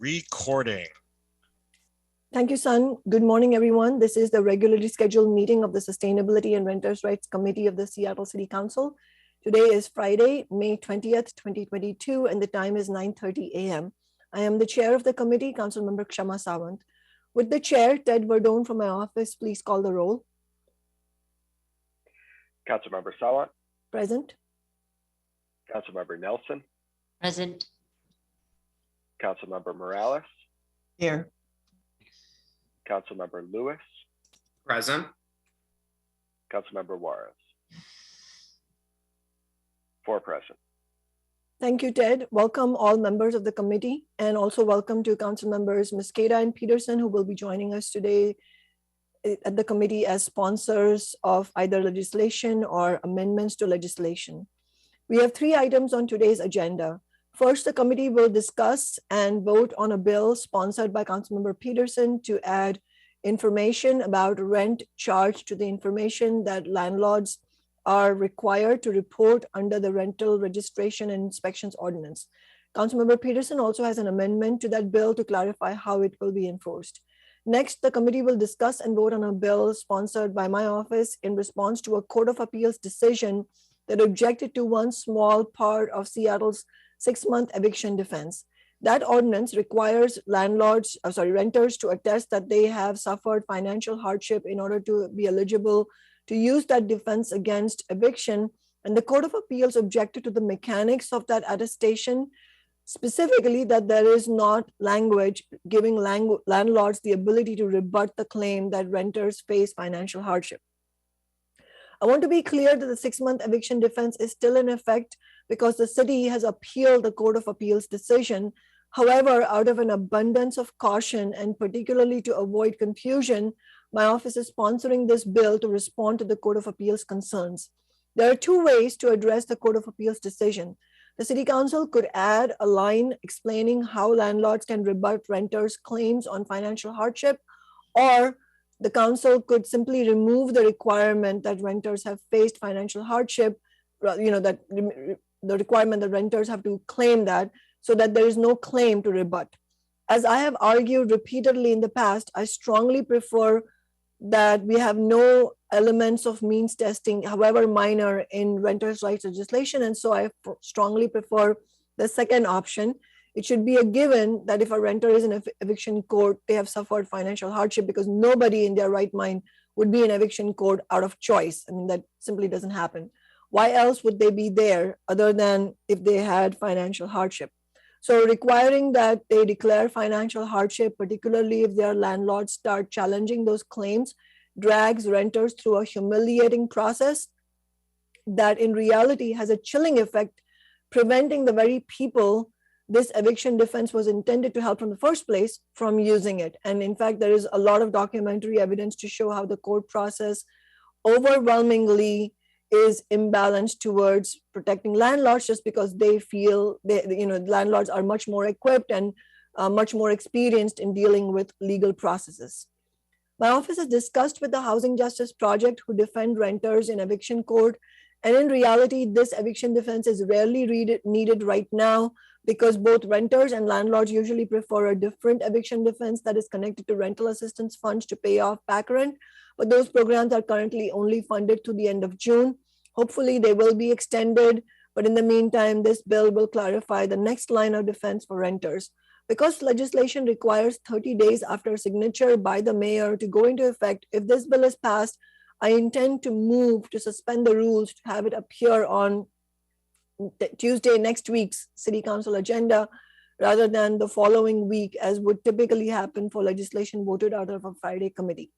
recording. Thank you, Sun. Good morning, everyone. This is the regularly scheduled meeting of the Sustainability and Renters' Rights Committee of the Seattle City Council. Today is Friday, May 20th, 2022, and the time is 9:30 a.m. I am the chair of the committee, Councilmember Kshama Sawant. With the chair, Ted Verdone from my office, please call the roll. Councilmember Sawant. Present. Councilmember Nelson. Present. Councilmember Morales. Here. Councilmember Lewis. Present. Councilmember Juarez. 4 present. Thank you, Ted. Welcome all members of the committee, and also welcome to Council members Mosqueda and Peterson, who will be joining us today at the committee as sponsors of either legislation or amendments to legislation. We have 3 items on today's agenda. First, the committee will discuss and vote on a bill sponsored by Councilmember Peterson to add information about rent charged to the information that landlords are required to report under the Rental Registration and Inspections Ordinance. Councilmember Peterson also has an amendment to that bill to clarify how it will be enforced. Next, the committee will discuss and vote on a bill sponsored by my office in response to a Court of Appeals decision that objected to one small part of Seattle's 6-month eviction defense. That ordinance requires renters to attest that they have suffered financial hardship in order to be eligible to use that defense against eviction. And the Court of Appeals objected to the mechanics of that attestation, specifically that there is not language giving landlords the ability to rebut the claim that renters face financial hardship. I want to be clear that the 6-month eviction defense is still in effect because the city has appealed the Court of Appeals decision. However, out of an abundance of caution and particularly to avoid confusion, my office is sponsoring this bill to respond to the Court of Appeals concerns. There are 2 ways to address the Court of Appeals decision. The City Council could add a line explaining how landlords can rebut renters' claims on financial hardship, or the council could simply remove the requirement that renters have faced financial hardship, that the requirement that renters have to claim that, so that there is no claim to rebut. As I have argued repeatedly in the past, I strongly prefer that we have no elements of means testing, however minor, in renters' rights legislation. And so I strongly prefer the second option. It should be a given that if a renter is in eviction court, they have suffered financial hardship, because nobody in their right mind would be in eviction court out of choice. I mean, that simply doesn't happen. Why else would they be there other than if they had financial hardship? So requiring that they declare financial hardship, particularly if their landlords start challenging those claims, drags renters through a humiliating process that in reality has a chilling effect, preventing the very people this eviction defense was intended to help in the first place from using it. And in fact, there is a lot of documentary evidence to show how the court process overwhelmingly is imbalanced towards protecting landlords, just because they feel landlords are much more equipped and much more experienced in dealing with legal processes. My office has discussed with the Housing Justice Project, who defend renters in eviction court. And in reality, this eviction defense is rarely needed right now, because both renters and landlords usually prefer a different eviction defense that is connected to rental assistance funds to pay off back rent. But those programs are currently only funded to the end of June. Hopefully they will be extended, but in the meantime, this bill will clarify the next line of defense for renters. Because legislation requires 30 days after signature by the mayor to go into effect, if this bill is passed, I intend to move to suspend the rules to have it appear on Tuesday next week's City Council agenda, rather than the following week, as would typically happen for legislation voted out of a Friday committee.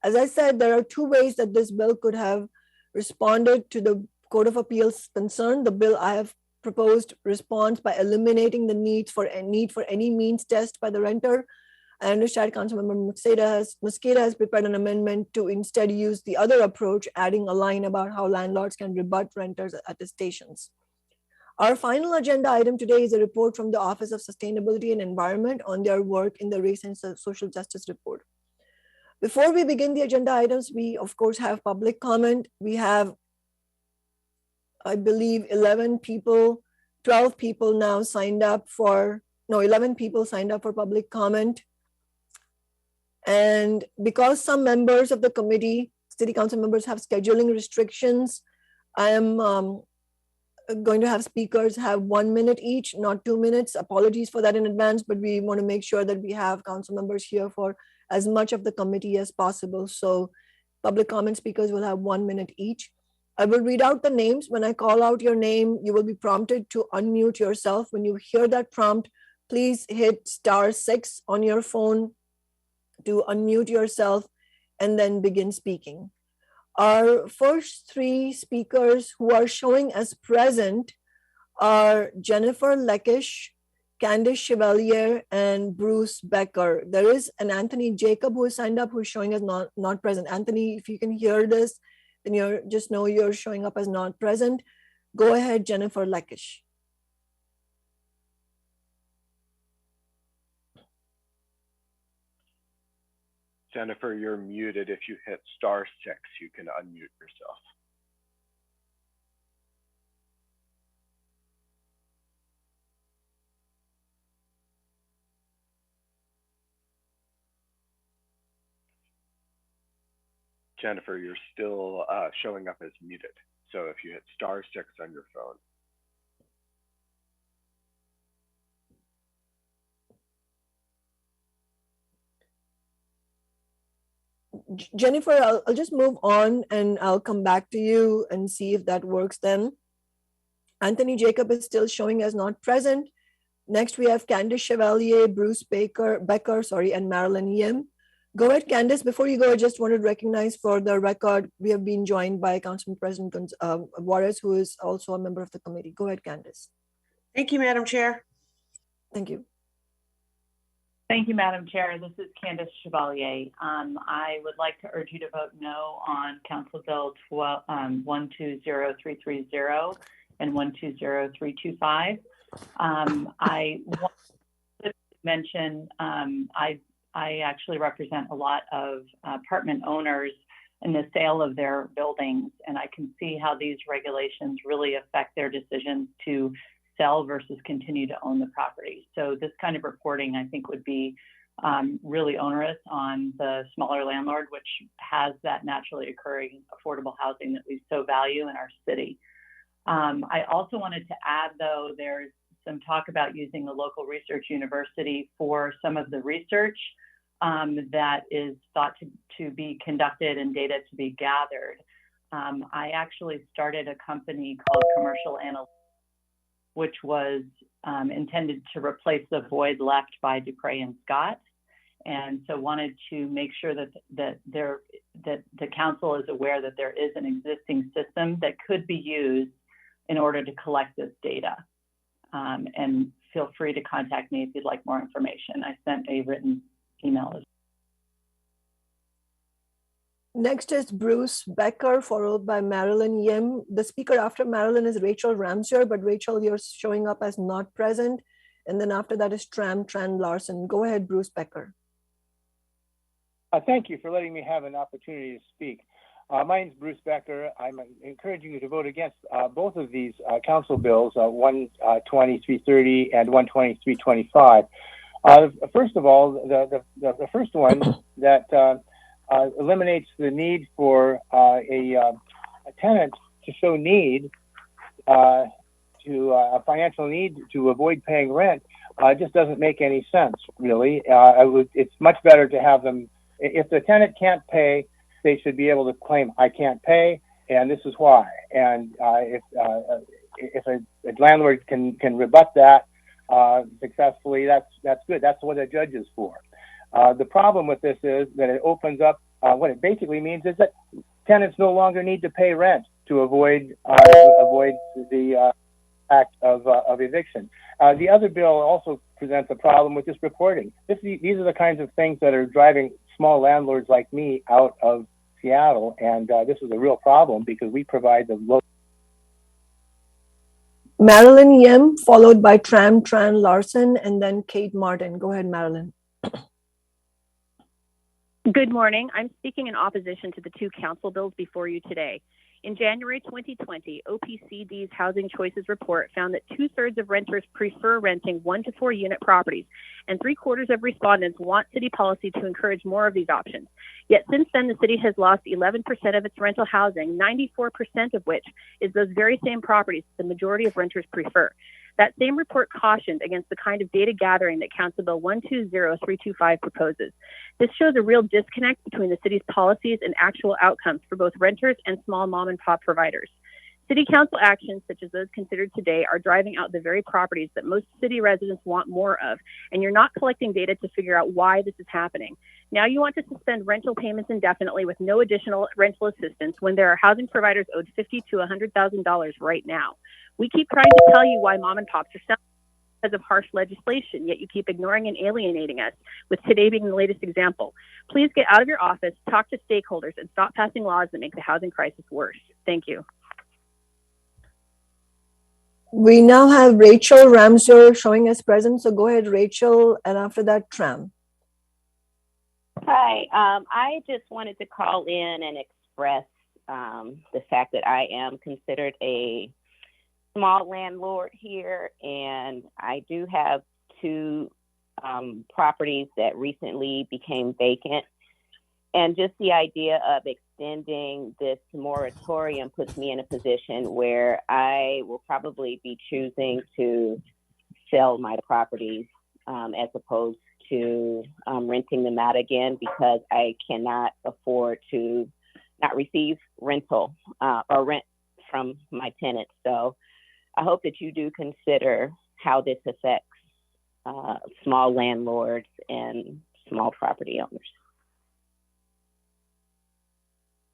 As I said, there are 2 ways that this bill could have responded to the Court of Appeals concern. The bill I have proposed responds by eliminating the need for any means test by the renter. I understand Councilmember Mosqueda has prepared an amendment to instead use the other approach, adding a line about how landlords can rebut renters' attestations. Our final agenda item today is a report from the Office of Sustainability and Environment on their work in the Race and Social Justice Report. Before we begin the agenda items, we of course have public comment. We have, I believe, 12 people now signed up for no, 11 people signed up for public comment. And because some members of the committee, city council members, have scheduling restrictions, I am going to have speakers have 1 minute each, not 2 minutes. Apologies for that in advance, but we want to make sure that we have council members here for as much of the committee as possible. So public comment speakers will have 1 minute each. I will read out the names. When I call out your name, you will be prompted to unmute yourself. When you hear that prompt, please hit *6 on your phone to unmute yourself and then begin speaking. Our first three speakers who are showing as present are Jennifer Lekish, Candice Chevalier, and Bruce Becker. There is an Anthony Jacob who is signed up who is showing as not present. Anthony, if you can hear this, then just know you're showing up as not present. Go ahead, Jennifer Lekish. Jennifer, you're muted. If you hit *6, you can unmute yourself. Jennifer, you're still showing up as muted. So if you hit *6 on your phone. Jennifer, I'll just move on and I'll come back to you and see if that works then. Anthony Jacob is still showing as not present. Next, we have Candice Chevalier, Bruce Becker, and Marilyn Yim. Go ahead, Candice. Before you go, I just wanted to recognize for the record, we have been joined by Councilman President Juarez, who is also a member of the committee. Go ahead, Candice. Thank you, Madam Chair. Thank you. Thank you, Madam Chair. This is Candice Chevalier. I would like to urge you to vote no on Council Bill 120330 and 120325. I want to mention I actually represent a lot of apartment owners in the sale of their buildings, and I can see how these regulations really affect their decisions to sell versus continue to own the property. So this kind of reporting, I think, would be really onerous on the smaller landlord, which has that naturally occurring affordable housing that we so value in our city. I also wanted to add, though, there's some talk about using the local research university for some of the research that is thought to be conducted and data to be gathered. I actually started a company called Commercial Analytics, which was intended to replace the void left by Dupre and Scott. And so wanted to make sure that the council is aware that there is an existing system that could be used in order to collect this data. And feel free to contact me if you'd like more information. I sent a written email as well. Next is Bruce Becker, followed by Marilyn Yim. The speaker after Marilyn is Rachel Ramseur, but Rachel, you're showing up as not present. And then after that is Tran Larson. Go ahead, Bruce Becker. Thank you for letting me have an opportunity to speak. My name is Bruce Becker. I'm encouraging you to vote against both of these council bills, 12330 and 12325. First of all, the first one that eliminates the need for a tenant to show need to a financial need to avoid paying rent just doesn't make any sense, really. It's much better to have them, if the tenant can't pay, they should be able to claim, I can't pay, and this is why. And if a landlord can rebut that successfully, that's good. That's what a judge is for. The problem with this is that it opens up, what it basically means is that tenants no longer need to pay rent to avoid the act of eviction. The other bill also presents a problem with this reporting. These are the kinds of things that are driving small landlords like me out of Seattle, and this is a real problem because we provide the low. Marilyn Yim, followed by Tran Larson, and then Kate Martin. Go ahead, Marilyn. Good morning. I'm speaking in opposition to the two council bills before you today. In January 2020, OPCD's Housing Choices Report found that 2/3 of renters prefer renting 1 to 4 unit properties, and 3/4 of respondents want city policy to encourage more of these options. Yet since then, the city has lost 11% of its rental housing, 94% of which is those very same properties the majority of renters prefer. That same report cautioned against the kind of data gathering that Council Bill 120325 proposes. This shows a real disconnect between the city's policies and actual outcomes for both renters and small mom and pop providers. City council actions, such as those considered today, are driving out the very properties that most city residents want more of, and you're not collecting data to figure out why this is happening. Now you want to suspend rental payments indefinitely with no additional rental assistance when there are housing providers owed $50,000 to $100,000 right now. We keep trying to tell you why mom and pops are selling because of harsh legislation, yet you keep ignoring and alienating us, with today being the latest example. Please get out of your office, talk to stakeholders, and stop passing laws that make the housing crisis worse. Thank you. We now have Rachel Ramsor showing us present. So go ahead, Rachel, and after that, Tram. Hi, I just wanted to call in and express the fact that I am considered a small landlord here, and I do have 2 properties that recently became vacant. And just the idea of extending this moratorium puts me in a position where I will probably be choosing to sell my properties as opposed to renting them out again, because I cannot afford to not receive rental or rent from my tenants. So I hope that you do consider how this affects small landlords and small property owners.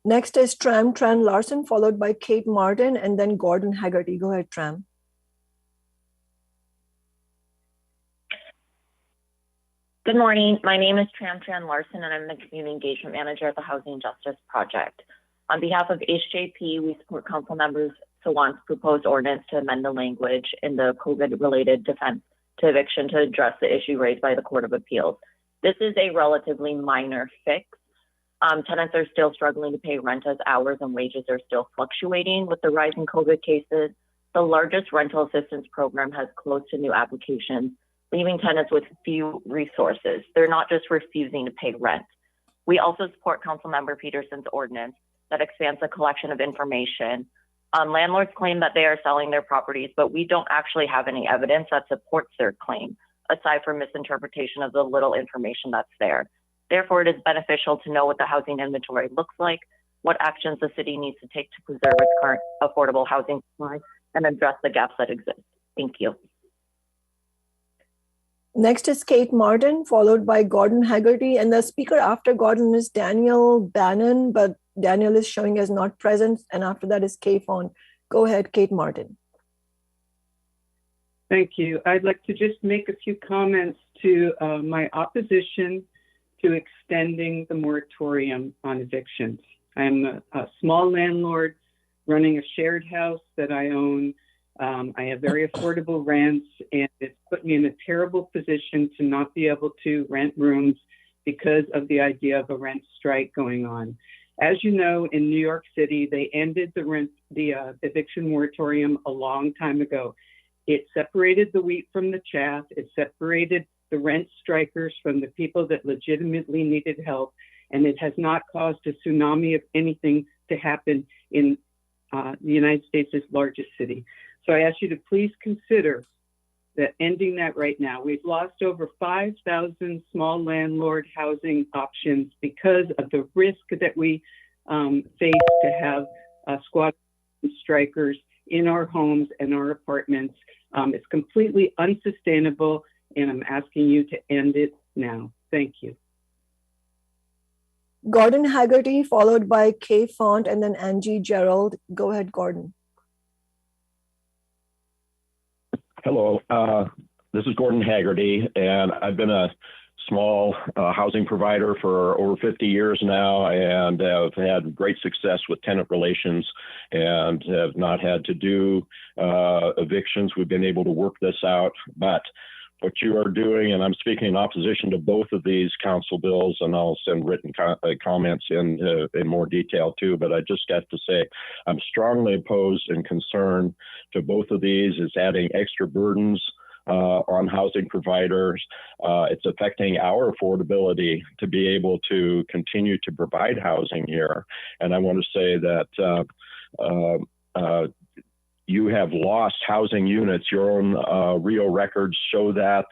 Next is Tran Larson, followed by Kate Martin, and then Gordon Haggerty. Go ahead, Tram. Good morning. My name is Tran Larson, and I'm the Community Engagement Manager at the Housing Justice Project. On behalf of HJP, we support council members Sawant's proposed ordinance to amend the language in the COVID-related defense to eviction to address the issue raised by the Court of Appeals. This is a relatively minor fix. Tenants are still struggling to pay rent as hours and wages are still fluctuating with the rise in COVID cases. The largest rental assistance program has closed to new applications, leaving tenants with few resources. They're not just refusing to pay rent. We also support Councilmember Peterson's ordinance that expands the collection of information. Landlords claim that they are selling their properties, but we don't actually have any evidence that supports their claim, aside from misinterpretation of the little information that's there. Therefore, it is beneficial to know what the housing inventory looks like, what actions the city needs to take to preserve its current affordable housing supply, and address the gaps that exist. Thank you. Next is Kate Martin, followed by Gordon Haggerty, and the speaker after Gordon is Daniel Bannon, but Daniel is showing as not present, and after that is Kay Fon. Go ahead, Kate Martin. Thank you. I'd like to just make a few comments to my opposition to extending the moratorium on evictions. I'm a small landlord running a shared house that I own. I have very affordable rents, and it's put me in a terrible position to not be able to rent rooms because of the idea of a rent strike going on. As you know, in New York City, they ended the eviction moratorium a long time ago. It separated the wheat from the chaff. It separated the rent strikers from the people that legitimately needed help, and it has not caused a tsunami of anything to happen in the United States' largest city. So I ask you to please consider that ending that right now. We've lost over 5,000 small landlord housing options because of the risk that we face to have squad strikers in our homes and our apartments. It's completely unsustainable, and I'm asking you to end it now. Thank you. Gordon Haggerty, followed by Kay Font, and then Angie Gerald. Go ahead, Gordon. Hello, this is Gordon Haggerty, and I've been a small housing provider for over 50 years now, and have had great success with tenant relations and have not had to do evictions. We've been able to work this out, but what you are doing, and I'm speaking in opposition to both of these council bills, and I'll send written comments in more detail too, but I just got to say I'm strongly opposed and concerned to both of these. It's adding extra burdens on housing providers. It's affecting our affordability to be able to continue to provide housing here. And I want to say that you have lost housing units. Your own Rio records show that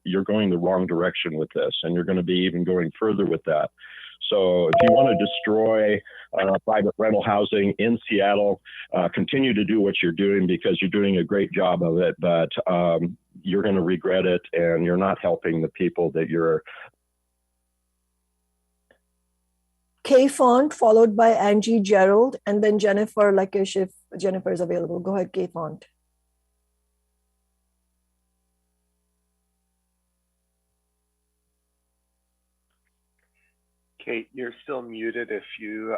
you're going the wrong direction with this, and you're going to be even going further with that. So if you want to destroy private rental housing in Seattle, continue to do what you're doing because you're doing a great job of it, but you're going to regret it, and you're not helping the people that you're. Kay Font, followed by Angie Gerald, and then Jennifer Lekish, if Jennifer is available. Go ahead, Kay Font. Kate, you're still muted if you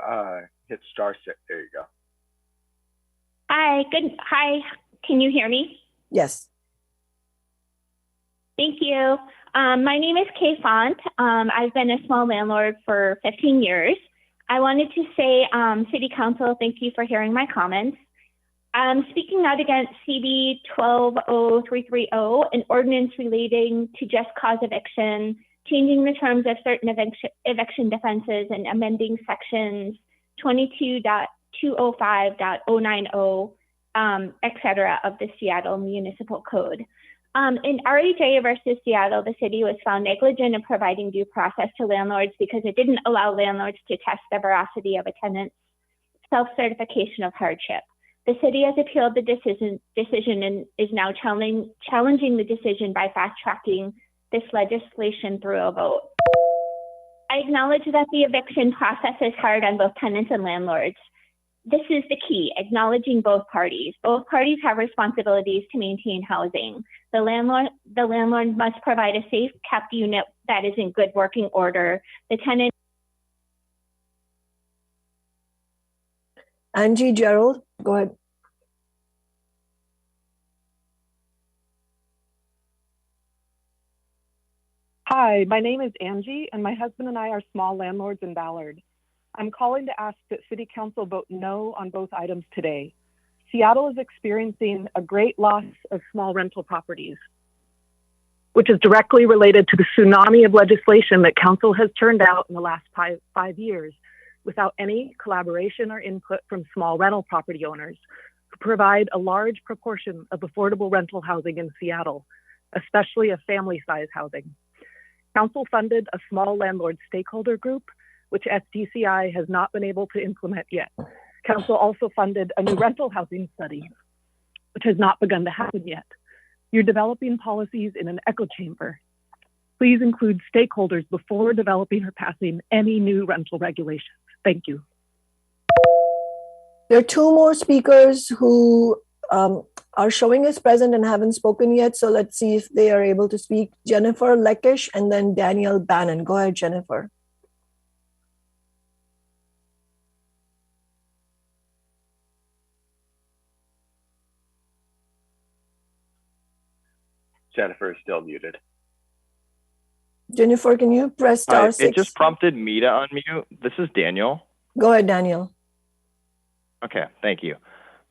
hit *6. There you go. Hi, can you hear me? Yes. Thank you. My name is Kay Font. I've been a small landlord for 15 years. I wanted to say, City Council, thank you for hearing my comments. Speaking out against CB 120330, an ordinance relating to just cause eviction, changing the terms of certain eviction defenses and amending sections 22.205.090, et cetera, of the Seattle Municipal Code. In RSJI versus Seattle, the city was found negligent in providing due process to landlords because it didn't allow landlords to test the veracity of a tenant's self-certification of hardship. The city has appealed the decision and is now challenging the decision by fast-tracking this legislation through a vote. I acknowledge that the eviction process is hard on both tenants and landlords. This is the key, acknowledging both parties. Both parties have responsibilities to maintain housing. The landlord must provide a safe, kept unit that is in good working order. The tenant. Angie Gerald, go ahead. Hi, my name is Angie, and my husband and I are small landlords in Ballard. I'm calling to ask that City Council vote no on both items today. Seattle is experiencing a great loss of small rental properties, which is directly related to the tsunami of legislation that Council has turned out in the last five years without any collaboration or input from small rental property owners who provide a large proportion of affordable rental housing in Seattle, especially a family-size housing. Council funded a small landlord stakeholder group, which SDCI has not been able to implement yet. Council also funded a new rental housing study, which has not begun to happen yet. You're developing policies in an echo chamber. Please include stakeholders before developing or passing any new rental regulations. Thank you. There are two more speakers who are showing us present and haven't spoken yet. So let's see if they are able to speak. Jennifer Lekish and then Daniel Bannon. Go ahead, Jennifer. Jennifer is still muted. Jennifer, can you press *6? It just prompted me to unmute. This is Daniel. Go ahead, Daniel. Okay, thank you.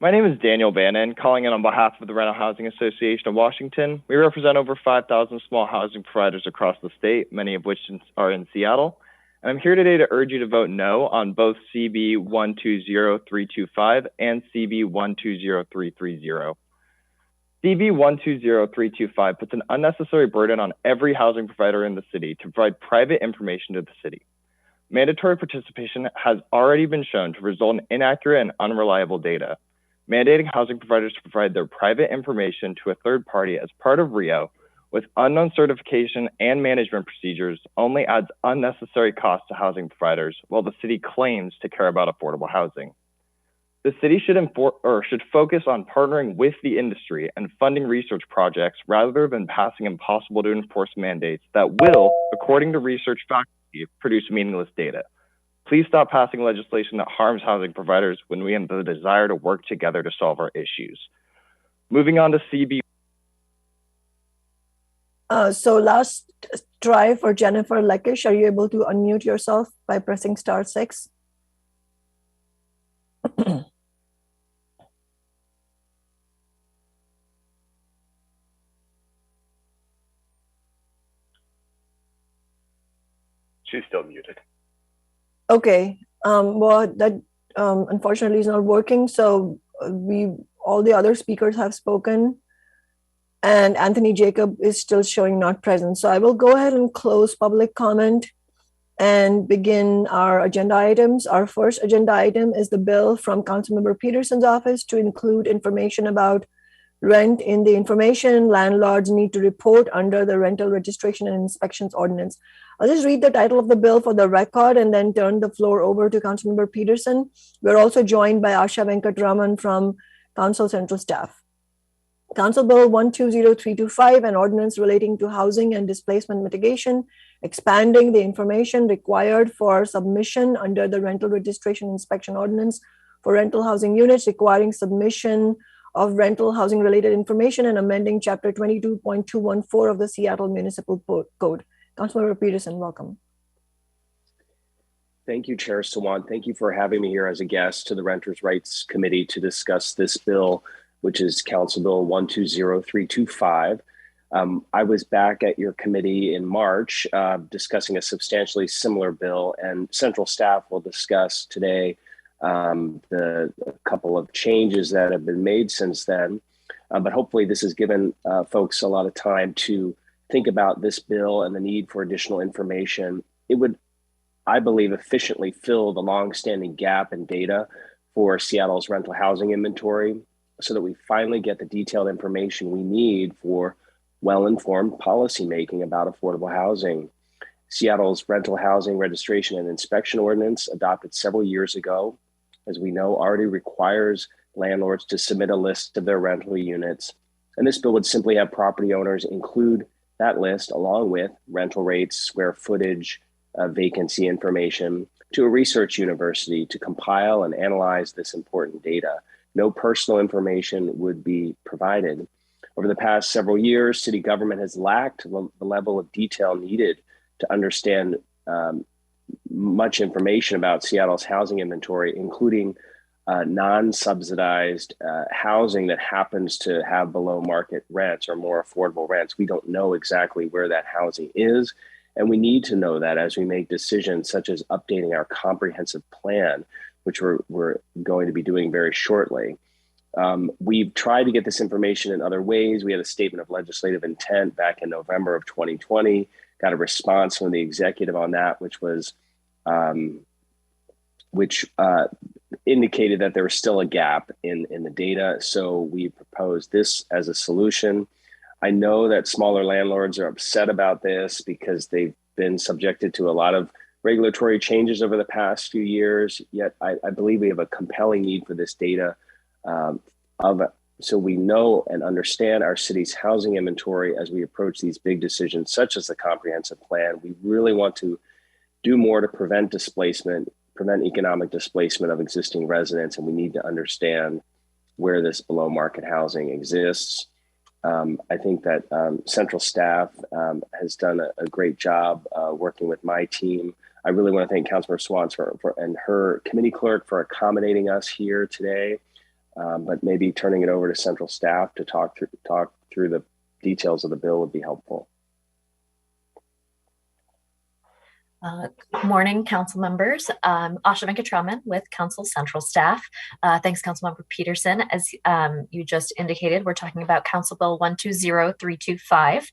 My name is Daniel Bannon, calling in on behalf of the Rental Housing Association of Washington. We represent over 5,000 small housing providers across the state, many of which are in Seattle. And I'm here today to urge you to vote no on both CB 120325 and CB 120330. CB 120325 puts an unnecessary burden on every housing provider in the city to provide private information to the city. Mandatory participation has already been shown to result in inaccurate and unreliable data. Mandating housing providers to provide their private information to a third party as part of RIO with unknown certification and management procedures only adds unnecessary costs to housing providers while the city claims to care about affordable housing. The city should focus on partnering with the industry and funding research projects rather than passing impossible to enforce mandates that will, according to research faculty, produce meaningless data. Please stop passing legislation that harms housing providers when we have the desire to work together to solve our issues. Moving on to CB. So last try for Jennifer Leckish. Are you able to unmute yourself by pressing *6? She's still muted. Okay. Well, that unfortunately is not working. So all the other speakers have spoken, and Anthony Jacob is still showing not present. So I will go ahead and close public comment and begin our agenda items. Our first agenda item is the bill from Councilmember Peterson's office to include information about rent in the information landlords need to report under the Rental Registration and Inspections Ordinance. I'll just read the title of the bill for the record and then turn the floor over to Councilmember Peterson. We're also joined by Asha Venkatraman from Council Central Staff. Council Bill 120325, an ordinance relating to housing and displacement mitigation, expanding the information required for submission under the Rental Registration Inspection Ordinance for rental housing units, requiring submission of rental housing related information, and amending Chapter 22.214 of the Seattle Municipal Code. Councilmember Peterson, welcome. Thank you, Chair Sawant. Thank you for having me here as a guest to the Renters' Rights Committee to discuss this bill, which is Council Bill 120325. I was back at your committee in March discussing a substantially similar bill, and Central Staff will discuss today the couple of changes that have been made since then. But hopefully this has given folks a lot of time to think about this bill and the need for additional information. It would, I believe, efficiently fill the longstanding gap in data for Seattle's rental housing inventory so that we finally get the detailed information we need for well-informed policymaking about affordable housing. Seattle's Rental Housing Registration and Inspection Ordinance, adopted several years ago, as we know, already requires landlords to submit a list of their rental units. And this bill would simply have property owners include that list along with rental rates, square footage, vacancy information to a research university to compile and analyze this important data. No personal information would be provided. Over the past several years, city government has lacked the level of detail needed to understand much information about Seattle's housing inventory, including non-subsidized housing that happens to have below market rents or more affordable rents. We don't know exactly where that housing is, and we need to know that as we make decisions such as updating our comprehensive plan, which we're going to be doing very shortly. We've tried to get this information in other ways. We had a statement of legislative intent back in November of 2020, got a response from the executive on that, which indicated that there was still a gap in the data. So we proposed this as a solution. I know that smaller landlords are upset about this because they've been subjected to a lot of regulatory changes over the past few years, yet I believe we have a compelling need for this data so we know and understand our city's housing inventory as we approach these big decisions, such as the comprehensive plan. We really want to do more to prevent displacement, prevent economic displacement of existing residents, and we need to understand where this below market housing exists. I think that Central Staff has done a great job working with my team. I really want to thank Councilmember Swan and her committee clerk for accommodating us here today. But maybe turning it over to Central Staff to talk through the details of the bill would be helpful. Good morning, council members. Asha Venkatraman with Council Central Staff. Thanks, Councilmember Peterson. As you just indicated, we're talking about Council Bill 120325.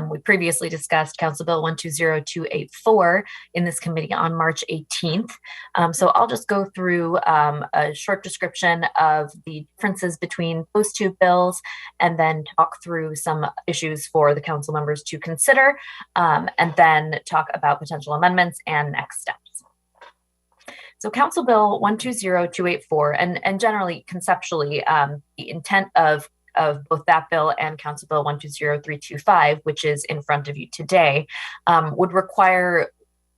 We previously discussed Council Bill 120284 in this committee on March 18th. So I'll just go through a short description of the differences between those two bills and then talk through some issues for the council members to consider, and then talk about potential amendments and next steps. So Council Bill 120284, and generally conceptually, the intent of both that bill and Council Bill 120325, which is in front of you today, would require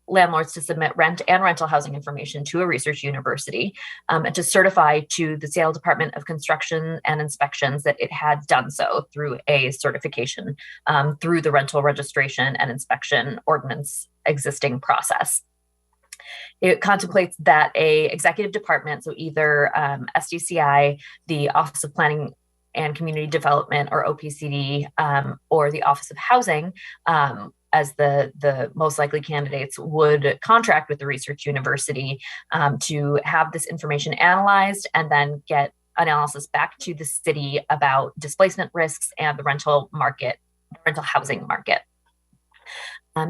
landlords to submit rent and rental housing information to a research university and to certify to the Seattle Department of Construction and Inspections that it had done so through a certification through the rental registration and inspection ordinance existing process. It contemplates that a executive department, so either SDCI, the Office of Planning and Community Development, or OPCD, or the Office of Housing, as the most likely candidates, would contract with the research university to have this information analyzed and then get analysis back to the city about displacement risks and the rental housing market.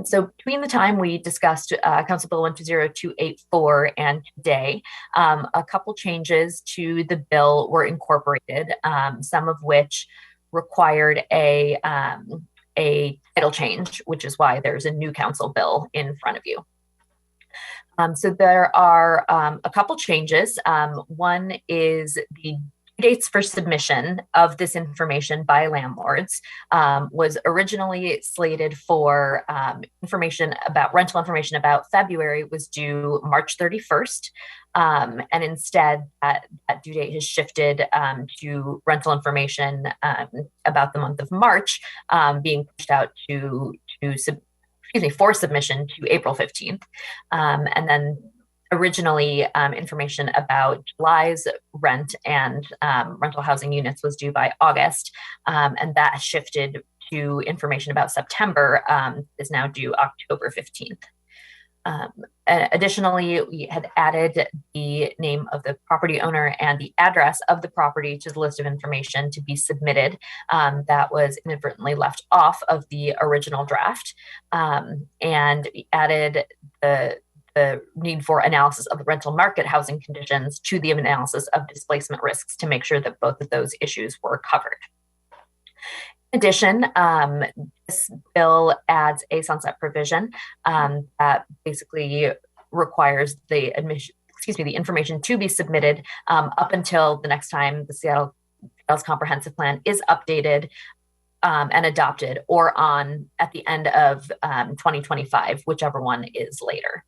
So between the time we discussed Council Bill 120284 and today, a couple changes to the bill were incorporated, some of which required a title change, which is why there's a new council bill in front of you. So there are a couple changes. One is the dates for submission of this information by landlords was originally slated for rental information about February, was due March 31st. And instead, that due date has shifted to rental information about the month of March, being pushed out for submission to April 15th. And then originally, information about July's rent and rental housing units was due by August, and that shifted to information about September, is now due October 15th. Additionally, we had added the name of the property owner and the address of the property to the list of information to be submitted. That was inadvertently left off of the original draft, and we added the need for analysis of the rental market housing conditions to the analysis of displacement risks to make sure that both of those issues were covered. In addition, this bill adds a sunset provision that basically requires the information to be submitted up until the next time the Seattle's comprehensive plan is updated and adopted, or on at the end of 2025, whichever one is later.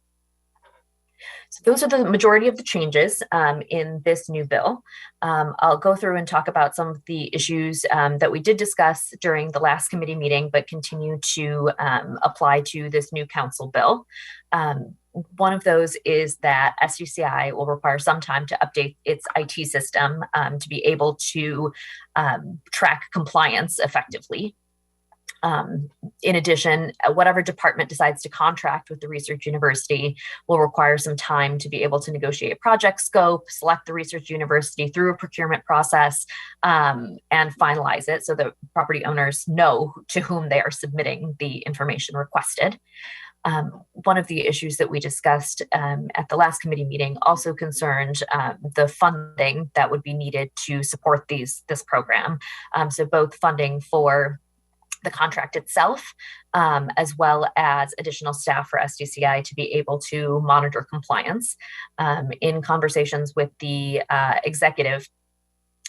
So those are the majority of the changes in this new bill. I'll go through and talk about some of the issues that we did discuss during the last committee meeting, but continue to apply to this new council bill. One of those is that SDCI will require some time to update its IT system to be able to track compliance effectively. In addition, whatever department decides to contract with the research university will require some time to be able to negotiate a project scope, select the research university through a procurement process, and finalize it so that property owners know to whom they are submitting the information requested. One of the issues that we discussed at the last committee meeting also concerned the funding that would be needed to support this program. So both funding for the contract itself, as well as additional staff for SDCI to be able to monitor compliance. In conversations with the executive,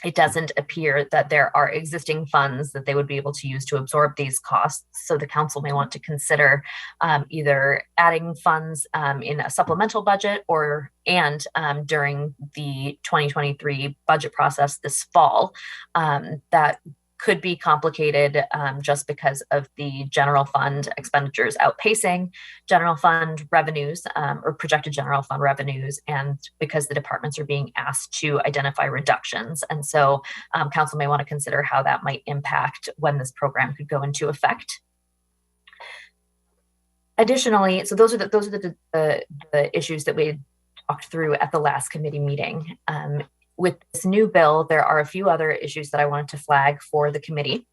it doesn't appear that there are existing funds that they would be able to use to absorb these costs. So the council may want to consider either adding funds in a supplemental budget and during the 2023 budget process this fall. That could be complicated just because of the general fund expenditures outpacing general fund revenues or projected general fund revenues, and because the departments are being asked to identify reductions. And so council may want to consider how that might impact when this program could go into effect. Additionally, so those are the issues that we talked through at the last committee meeting. With this new bill, there are a few other issues that I wanted to flag for the committee.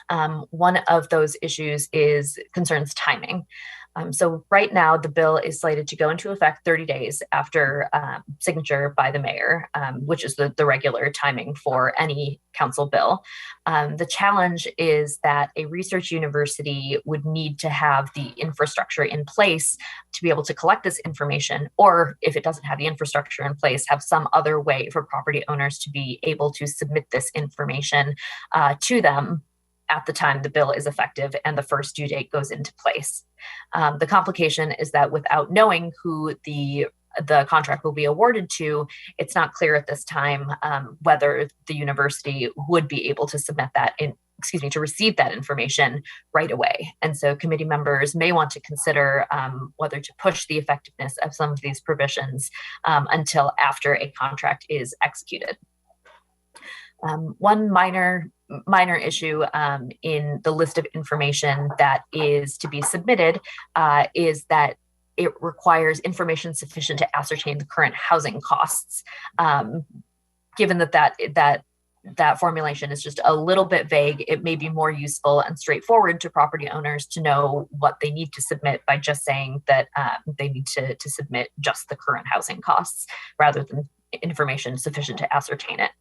One of those issues concerns timing. So right now, the bill is slated to go into effect 30 days after signature by the mayor, which is the regular timing for any council bill. The challenge is that a research university would need to have the infrastructure in place to be able to collect this information, or if it doesn't have the infrastructure in place, have some other way for property owners to be able to submit this information to them at the time the bill is effective and the first due date goes into place. The complication is that without knowing who the contract will be awarded to, it's not clear at this time whether the university would be able to submit that to receive that information right away. And so committee members may want to consider whether to push the effectiveness of some of these provisions until after a contract is executed. One minor issue in the list of information that is to be submitted is that it requires information sufficient to ascertain the current housing costs. Given that formulation is just a little bit vague, it may be more useful and straightforward to property owners to know what they need to submit by just saying that they need to submit just the current housing costs rather than information sufficient to ascertain it.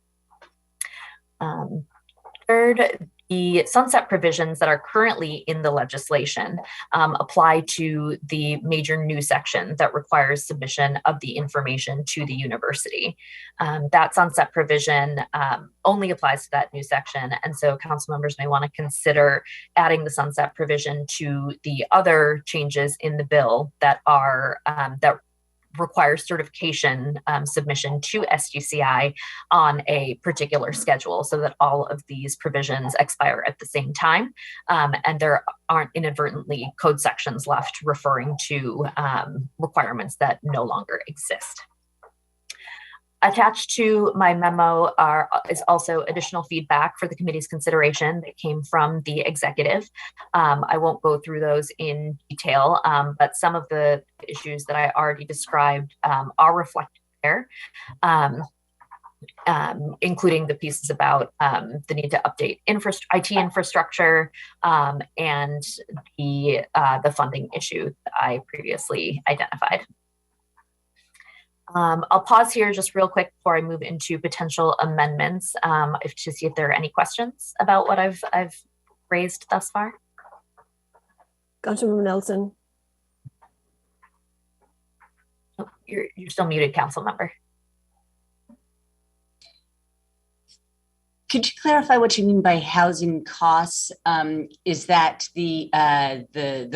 Third, the sunset provisions that are currently in the legislation apply to the major new section that requires submission of the information to the university. That sunset provision only applies to that new section, and so council members may want to consider adding the sunset provision to the other changes in the bill that are that requires certification submission to SGCI on a particular schedule so that all of these provisions expire at the same time and there aren't inadvertently code sections left referring to requirements that no longer exist. Attached to my memo is also additional feedback for the committee's consideration that came from the executive. I won't go through those in detail, but some of the issues that I already described are reflected there, including the pieces about the need to update IT infrastructure and the funding issue that I previously identified. I'll pause here just real quick before I move into potential amendments to see if there are any questions about what I've raised thus far. Councilmember Nelson. Oh, you're still muted, council member. Could you clarify what you mean by housing costs? Is that the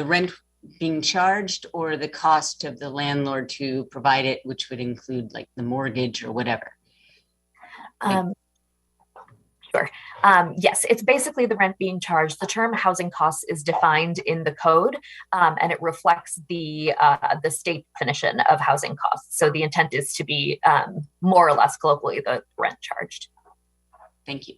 rent being charged or the cost of the landlord to provide it, which would include like the mortgage or whatever? Sure. Yes, it's basically the rent being charged. The term housing costs is defined in the code and it reflects the state definition of housing costs. So the intent is to be more or less colloquially the rent charged. Thank you.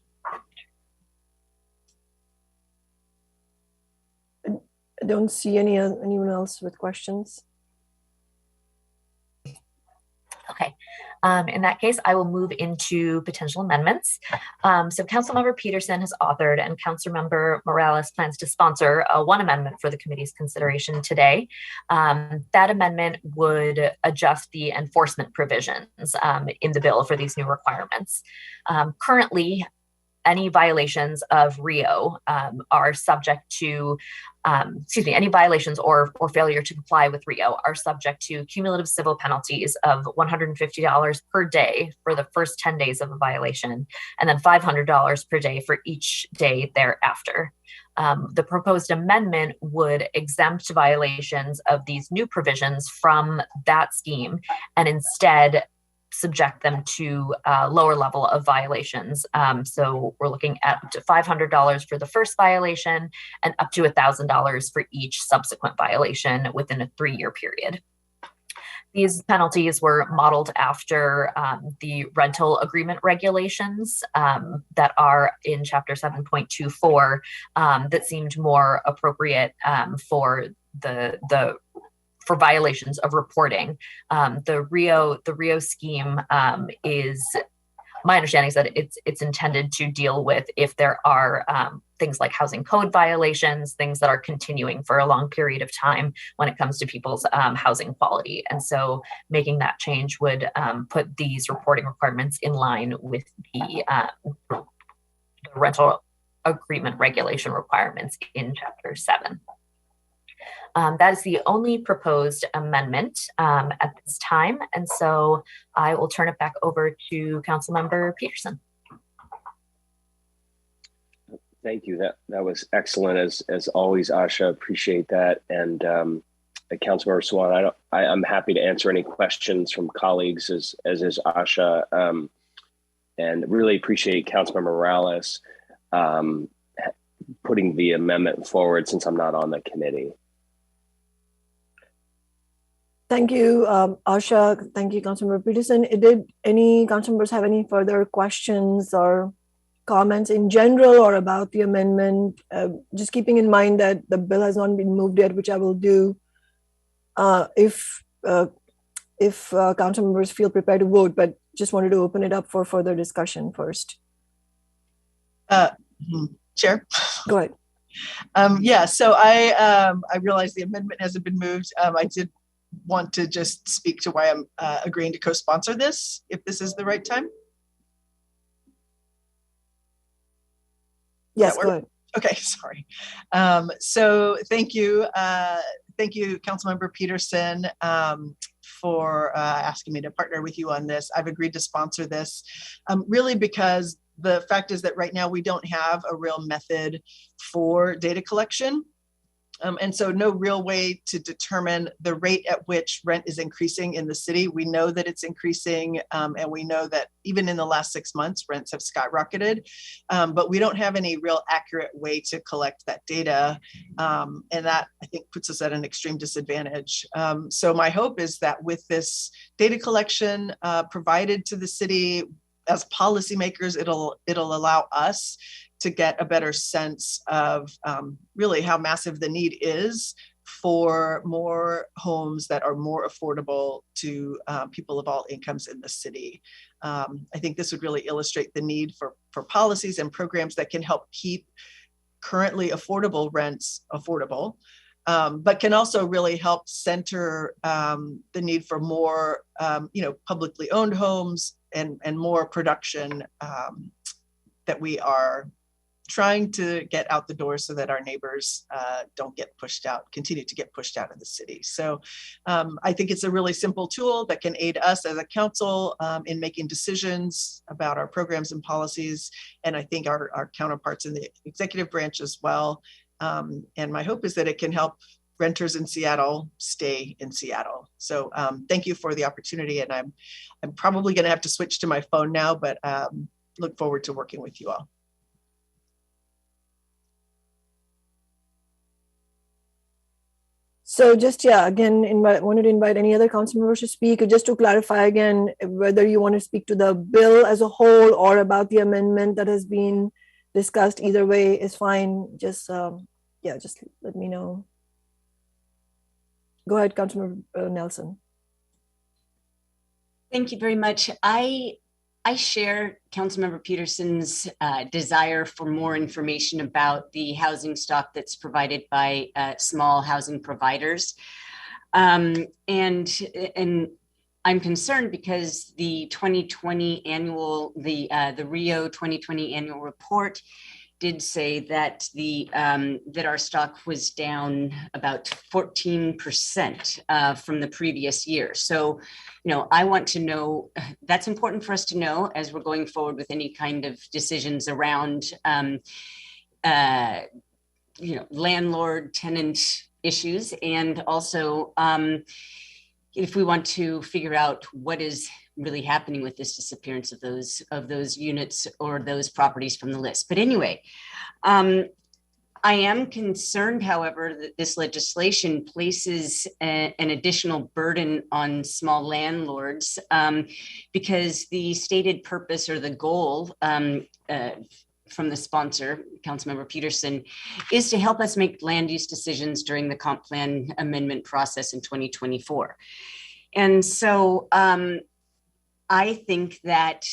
I don't see anyone else with questions. Okay. In that case, I will move into potential amendments. So Councilmember Peterson has authored and Councilmember Morales plans to sponsor one amendment for the committee's consideration today. That amendment would adjust the enforcement provisions in the bill for these new requirements. Currently, any violations of RIO are subject to, any violations or failure to comply with RIO are subject to cumulative civil penalties of $150 per day for the first 10 days of a violation, and then $500 per day for each day thereafter. The proposed amendment would exempt violations of these new provisions from that scheme and instead subject them to a lower level of violations. So we're looking at up to $500 for the first violation and up to $1,000 for each subsequent violation within a 3-year period. These penalties were modeled after the rental agreement regulations that are in Chapter 7.24 that seemed more appropriate for for violations of reporting. The RIO scheme is, my understanding is that it's intended to deal with if there are things like housing code violations, things that are continuing for a long period of time when it comes to people's housing quality. And so making that change would put these reporting requirements in line with the rental agreement regulation requirements in Chapter 7. That is the only proposed amendment at this time. And so I will turn it back over to Councilmember Peterson. Thank you. That was excellent as always, Asha. Appreciate that. And Councilmember Swan, I'm happy to answer any questions from colleagues as is Asha. And really appreciate Councilmember Morales putting the amendment forward since I'm not on the committee. Thank you, Asha. Thank you, Councilmember Peterson. Did any council members have any further questions or comments in general or about the amendment? Just keeping in mind that the bill has not been moved yet, which I will do if council members feel prepared to vote, but just wanted to open it up for further discussion first. Chair? Go ahead. Yeah, so I realize the amendment hasn't been moved. I did want to just speak to why I'm agreeing to co-sponsor this, if this is the right time. Yes, go ahead. Okay, sorry. So thank you. Thank you, Councilmember Peterson, for asking me to partner with you on this. I've agreed to sponsor this really because the fact is that right now we don't have a real method for data collection. And so no real way to determine the rate at which rent is increasing in the city. We know that it's increasing, and we know that even in the last 6 months, rents have skyrocketed, but we don't have any real accurate way to collect that data. And that, I think, puts us at an extreme disadvantage. So my hope is that with this data collection provided to the city as policymakers, it'll allow us to get a better sense of really how massive the need is for more homes that are more affordable to people of all incomes in the city. I think this would really illustrate the need for policies and programs that can help keep currently affordable rents affordable, but can also really help center the need for more publicly owned homes and more production that we are trying to get out the door so that our neighbors don't get pushed out, continue to get pushed out of the city. So I think it's a really simple tool that can aid us as a council in making decisions about our programs and policies. And I think our counterparts in the executive branch as well. And my hope is that it can help renters in Seattle stay in Seattle. So thank you for the opportunity. And I'm probably gonna have to switch to my phone now, but look forward to working with you all. So just, again, wanted to invite any other council members to speak. Just to clarify again, whether you want to speak to the bill as a whole or about the amendment that has been discussed, either way is fine. Just, just let me know. Go ahead, Councilmember Nelson. Thank you very much. I share Councilmember Peterson's desire for more information about the housing stock that's provided by small housing providers. And I'm concerned because the 2020 annual, the Rio 2020 annual report did say that that our stock was down about 14% from the previous year. So, I want to know, that's important for us to know as we're going forward with any kind of decisions around, landlord tenant issues, and also if we want to figure out what is really happening with this disappearance of those units or those properties from the list. But anyway, I am concerned, however, that this legislation places an additional burden on small landlords because the stated purpose or the goal from the sponsor, Councilmember Peterson, is to help us make land use decisions during the comp plan amendment process in 2024. And so I think that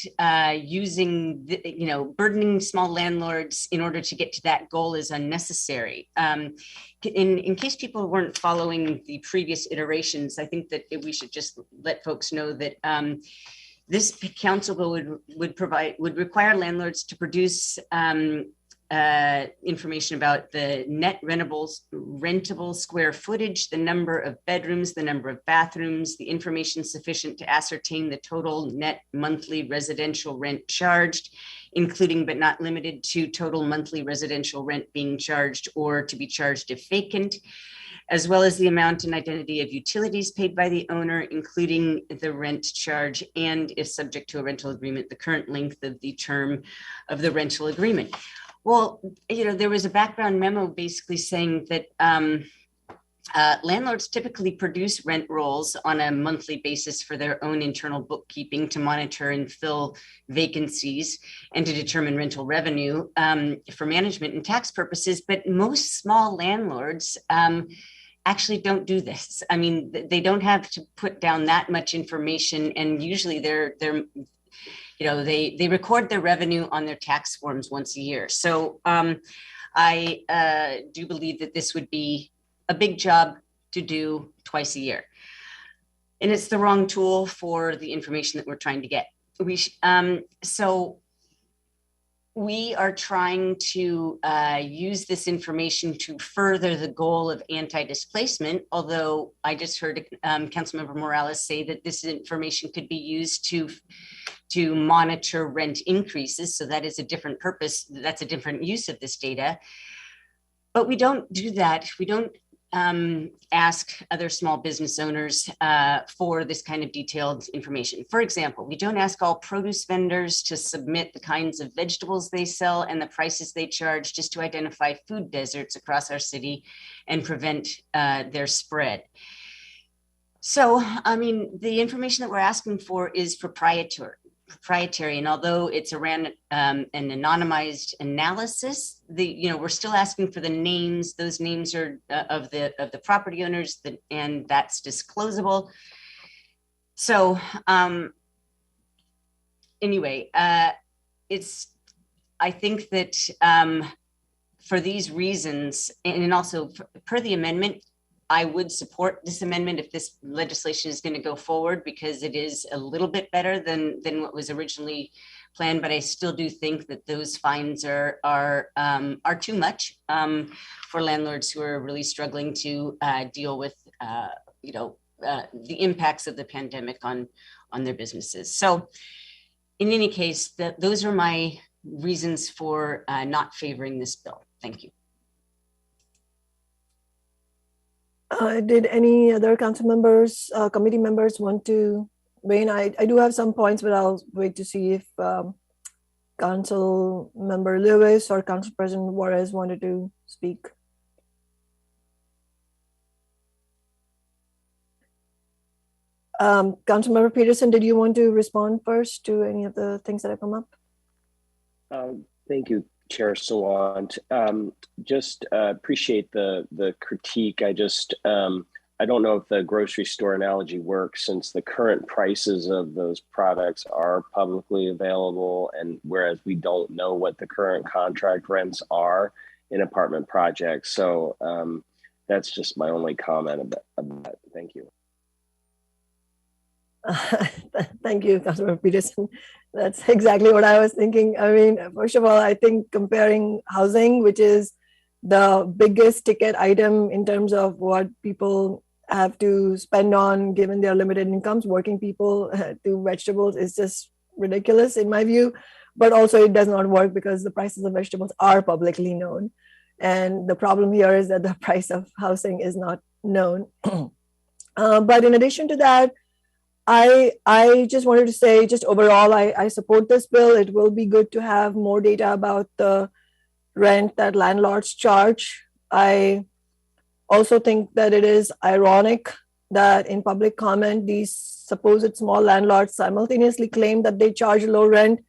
burdening small landlords in order to get to that goal is unnecessary. In case people weren't following the previous iterations, I think that we should just let folks know that this council bill would require landlords to produce information about the net rentable square footage, the number of bedrooms, the number of bathrooms, the information sufficient to ascertain the total net monthly residential rent charged, including but not limited to total monthly residential rent being charged or to be charged if vacant, as well as the amount and identity of utilities paid by the owner, including the rent charge, and if subject to a rental agreement, the current length of the term of the rental agreement. Well, there was a background memo basically saying that landlords typically produce rent rolls on a monthly basis for their own internal bookkeeping to monitor and fill vacancies and to determine rental revenue for management and tax purposes. But most small landlords actually don't do this. I mean, they don't have to put down that much information, and usually they record their revenue on their tax forms once a year. So I do believe that this would be a big job to do twice a year. And it's the wrong tool for the information that we're trying to get. So we are trying to use this information to further the goal of anti-displacement, although I just heard Councilmember Morales say that this information could be used to monitor rent increases. So that is a different purpose. That's a different use of this data. But we don't do that. We don't ask other small business owners for this kind of detailed information. For example, we don't ask all produce vendors to submit the kinds of vegetables they sell and the prices they charge, just to identify food deserts across our city and prevent their spread. So, I mean, the information that we're asking for is proprietary, and although it's around an anonymized analysis, we're still asking for the names. Those names are of the property owners, and that's disclosable. So anyway, I think that for these reasons, and also per the amendment, I would support this amendment if this legislation is going to go forward, because it is a little bit better than what was originally planned. But I still do think that those fines are too much for landlords who are really struggling to deal with the impacts of the pandemic on their businesses. So in any case, those are my reasons for not favoring this bill. Thank you. Did any other council members, committee members want to weigh in? I do have some points, but I'll wait to see if Council Member Lewis or Council President Juarez wanted to speak. Council Member Peterson, did you want to respond first to any of the things that have come up? Thank you, Chair Sawant. Just appreciate the critique. I don't know if the grocery store analogy works, since the current prices of those products are publicly available, and whereas we don't know what the current contract rents are in apartment projects. So that's just my only comment about that. Thank you. Thank you, Councilmember Peterson. That's exactly what I was thinking. I mean, first of all, I think comparing housing, which is the biggest ticket item in terms of what people have to spend on given their limited incomes, working people, to vegetables, is just ridiculous in my view. But also it does not work because the prices of vegetables are publicly known. And the problem here is that the price of housing is not known. But in addition to that, I just wanted to say, just overall, I support this bill. It will be good to have more data about the rent that landlords charge. I also think that it is ironic that in public comment, these supposed small landlords simultaneously claim that they charge low rent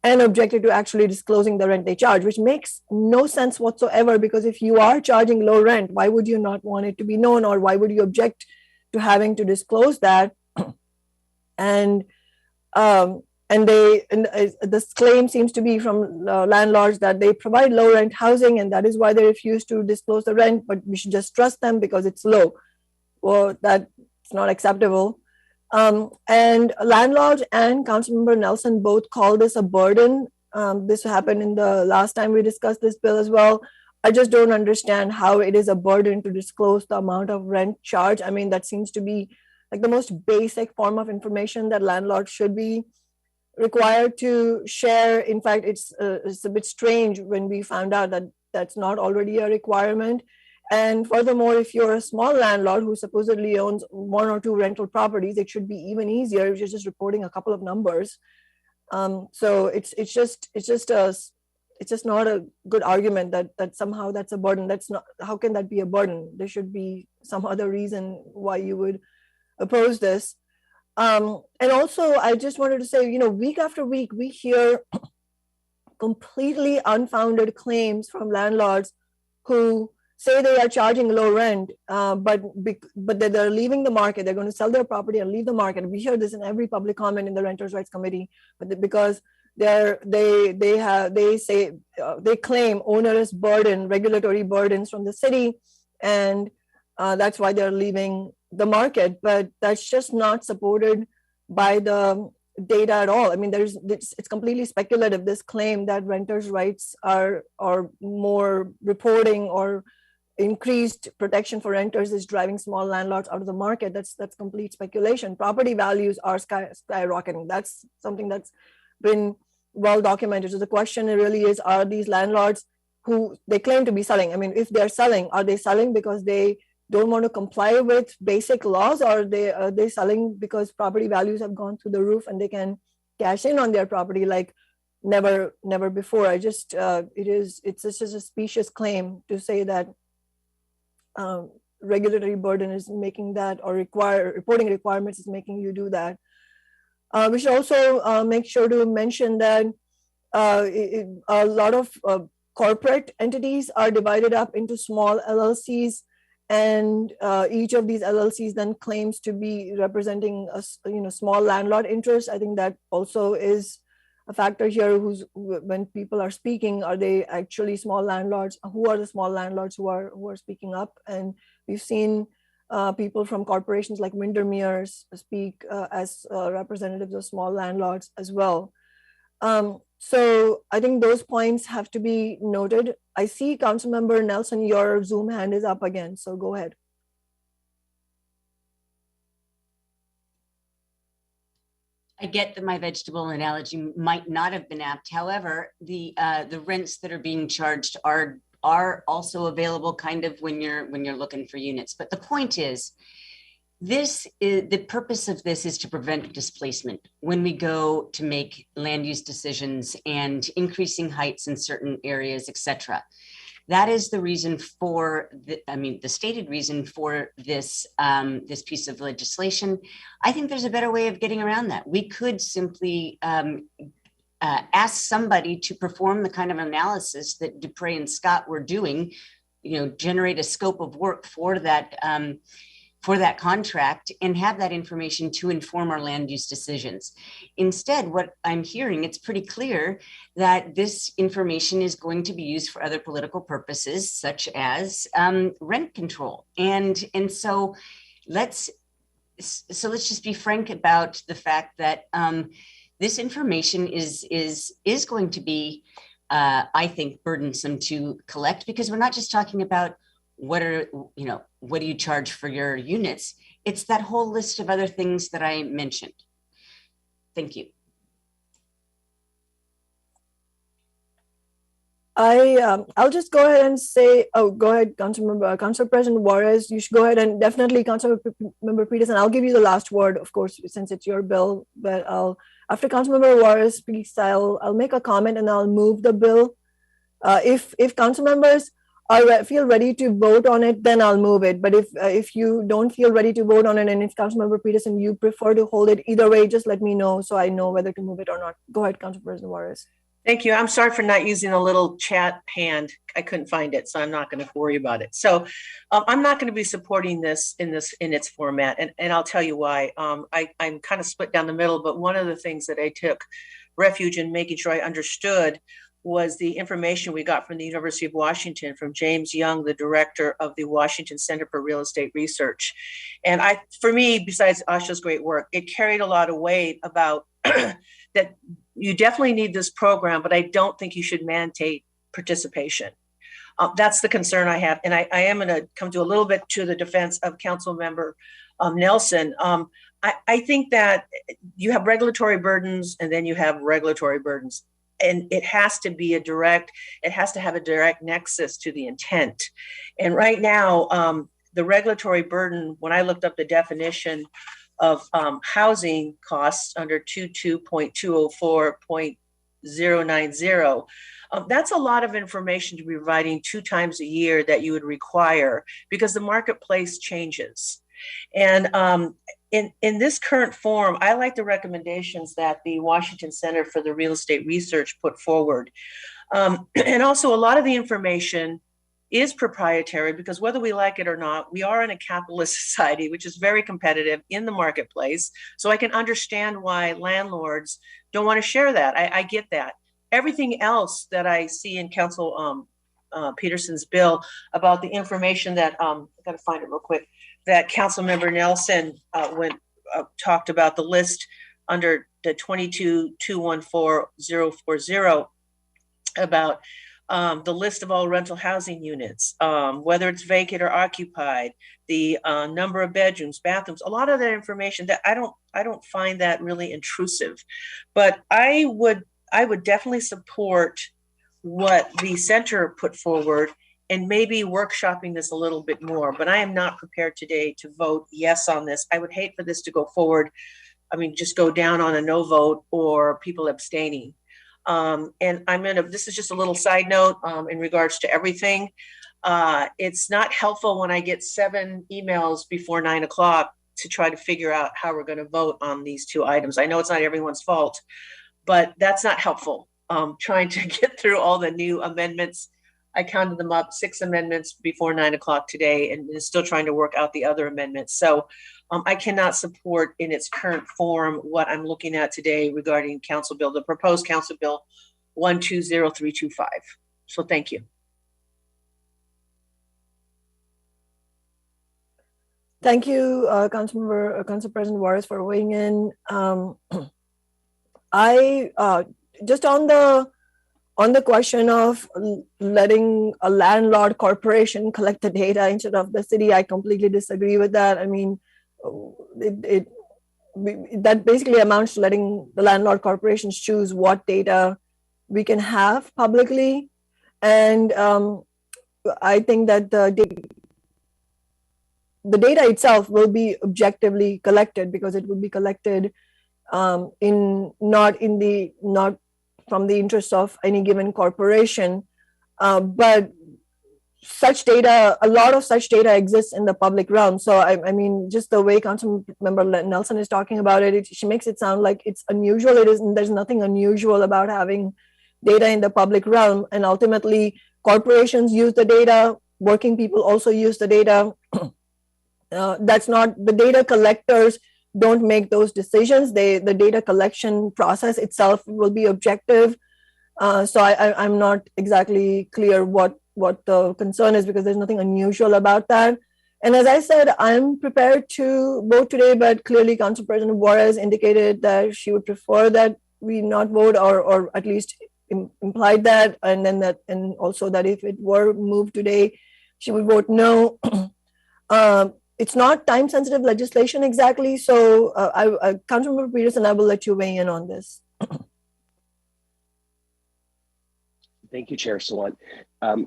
and objected to actually disclosing the rent they charge, which makes no sense whatsoever, because if you are charging low rent, why would you not want it to be known, or why would you object to having to disclose that? And this claim seems to be from landlords that they provide low rent housing, and that is why they refuse to disclose the rent, but we should just trust them because it's low. Well, that's not acceptable. And landlords and Councilmember Nelson both call this a burden. This happened in the last time we discussed this bill as well. I just don't understand how it is a burden to disclose the amount of rent charge. I mean, that seems to be like the most basic form of information that landlords should be required to share. In fact, it's a bit strange when we found out that that's not already a requirement. And furthermore, if you're a small landlord who supposedly owns 1 or 2 rental properties, it should be even easier if you're just reporting a couple of numbers. So it's just not a good argument that somehow that's a burden. That's not, how can that be a burden? There should be some other reason why you would oppose this. And also, I just wanted to say, week after week, we hear completely unfounded claims from landlords who say they are charging low rent, but they're leaving the market. They're going to sell their property and leave the market. We hear this in every public comment in the Renters' Rights Committee, but because they claim onerous burden, regulatory burdens from the city, and that's why they're leaving the market. But that's just not supported by the data at all. I mean, it's completely speculative, this claim that renters' rights are more reporting or increased protection for renters is driving small landlords out of the market. That's complete speculation. Property values are skyrocketing. That's something that's been well documented. So the question really is, are these landlords who they claim to be selling, I mean, if they're selling, are they selling because they don't want to comply with basic laws, or are they selling because property values have gone through the roof and they can cash in on their property like never before? It's just a specious claim to say that regulatory burden is making that, or reporting requirements is making you do that. We should also make sure to mention that a lot of corporate entities are divided up into small LLCs, and each of these LLCs then claims to be representing a small landlord interest. I think that also is a factor here. When people are speaking, are they actually small landlords? Who are the small landlords who are speaking up? And we've seen people from corporations like Windermere speak as representatives of small landlords as well. So I think those points have to be noted. I see Councilmember Nelson, your Zoom hand is up again, so go ahead. I get that my vegetable analogy might not have been apt. However, the rents that are being charged are also available kind of when you're looking for units. But the point is, the purpose of this is to prevent displacement when we go to make land use decisions and increasing heights in certain areas, etc. That is the reason for the stated reason for this this piece of legislation. I think there's a better way of getting around that. We could simply ask somebody to perform the kind of analysis that Dupre and Scott were doing, generate a scope of work for that contract and have that information to inform our land use decisions. Instead, what I'm hearing, it's pretty clear that this information is going to be used for other political purposes, such as rent control. And so let's just be frank about the fact that this information is going to be, I think, burdensome to collect, because we're not just talking about what do you charge for your units? It's that whole list of other things that I mentioned. Thank you. I'll just go ahead and say, go ahead, Council President Juarez, you should go ahead, and definitely Councilmember Peterson, I'll give you the last word, of course, since it's your bill, but after Councilmember Juarez speaks, I'll make a comment and I'll move the bill. If council members feel ready to vote on it, then I'll move it. But if you don't feel ready to vote on it, and if Councilmember Peterson, you prefer to hold it, either way, just let me know so I know whether to move it or not. Go ahead, Council President Juarez. Thank you. I'm sorry for not using a little chat hand. I couldn't find it, so I'm not going to worry about it. So I'm not going to be supporting this in its format, and I'll tell you why. I'm kind of split down the middle, but one of the things that I took refuge in making sure I understood was the information we got from the University of Washington, from James Young, the director of the Washington Center for Real Estate Research. And for me, besides Asha's great work, it carried a lot of weight about that you definitely need this program, but I don't think you should mandate participation. That's the concern I have. And I am going to come to a little bit to the defense of Council Member Nelson. I think that you have regulatory burdens and then you have regulatory burdens. And it has to be it has to have a direct nexus to the intent. And right now, the regulatory burden, when I looked up the definition of housing costs under 22.204.090, that's a lot of information to be providing 2 times a year that you would require because the marketplace changes. And in this current form, I like the recommendations that the Washington Center for the Real Estate Research put forward. And also a lot of the information is proprietary because whether we like it or not, we are in a capitalist society, which is very competitive in the marketplace. So I can understand why landlords don't want to share that. I get that. Everything else that I see in Council Peterson's bill about the information that, I gotta find it real quick, that Council Member Nelson talked about the list under the 22.214.040 about the list of all rental housing units, whether it's vacant or occupied, the number of bedrooms, bathrooms, a lot of that information that I don't find that really intrusive. But I would definitely support what the center put forward and maybe workshopping this a little bit more, but I am not prepared today to vote yes on this. I would hate for this to go forward. I mean, just go down on a no vote or people abstaining. And this is just a little side note in regards to everything. It's not helpful when I get 7 emails before 9 o'clock to try to figure out how we're gonna vote on these 2 items. I know it's not everyone's fault, but that's not helpful. Trying to get through all the new amendments. I counted them up, 6 amendments before 9 o'clock today, and is still trying to work out the other amendments. So I cannot support in its current form what I'm looking at today regarding the proposed Council Bill 120325. So thank you. Thank you, Council President Juarez, for weighing in. I just on the question of letting a landlord corporation collect the data instead of the city, I completely disagree with that. I mean, that basically amounts to letting the landlord corporations choose what data we can have publicly. And I think that the data itself will be objectively collected because it will be collected not from the interest of any given corporation, but such data, a lot of such data exists in the public realm. So I mean, just the way Council Member Nelson is talking about it, she makes it sound like it's unusual. It isn't. There's nothing unusual about having data in the public realm. And ultimately, corporations use the data. Working people also use the data. That's not the data collectors don't make those decisions. The data collection process itself will be objective. So I'm not exactly clear what the concern is because there's nothing unusual about that. And as I said, I'm prepared to vote today, but clearly Council President Juarez indicated that she would prefer that we not vote or at least implied that. And then and also that if it were moved today, she would vote no. It's not time-sensitive legislation exactly. So Councilmember Peterson, I will let you weigh in on this. Thank you, Chair Sawant.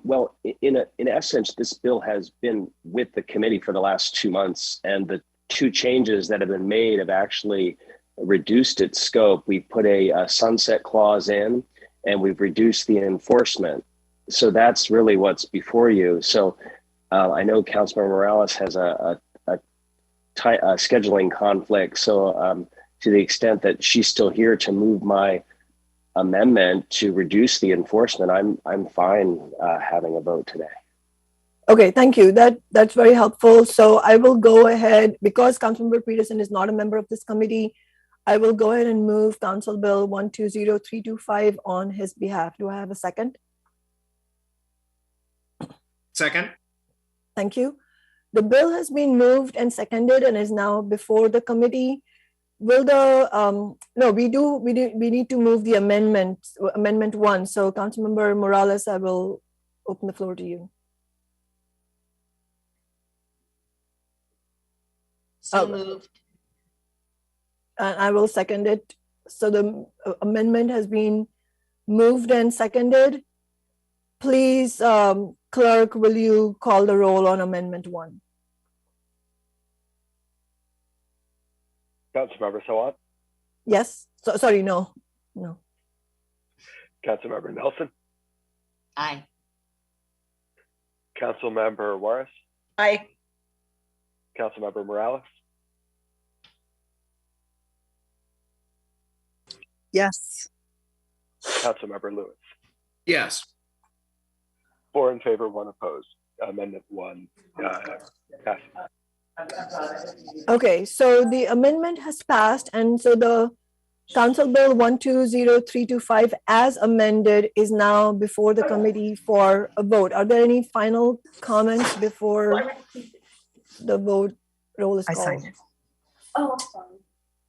Well, in essence, this bill has been with the committee for the last 2 months, and the 2 changes that have been made have actually reduced its scope. We've put a sunset clause in, and we've reduced the enforcement. So that's really what's before you. So I know Councilmember Morales has a scheduling conflict. So to the extent that she's still here to move my amendment to reduce the enforcement, I'm fine having a vote today. Okay, thank you. That's very helpful. So I will go ahead, because Councilmember Peterson is not a member of this committee, I will go ahead and move Council Bill 120325 on his behalf. Do I have a second? Second. Thank you. The bill has been moved and seconded and is now before the committee. will the, no, we need to move the amendment 1. So Councilmember Morales, I will open the floor to you. So moved. And I will second it. So the amendment has been moved and seconded. Please, clerk, will you call the roll on amendment 1? Councilmember Sawant, Yes, sorry, no. Councilmember Nelson, Aye. Councilmember Juarez, Aye. Councilmember Morales, Yes. Councilmember Lewis. Yes. 4 in favor, 1 opposed. Amendment 1 passes. Okay, so the amendment has passed, and so the Council Bill 120325 as amended is now before the committee for a vote. Are there any final comments before the vote roll is I called? second. Oh,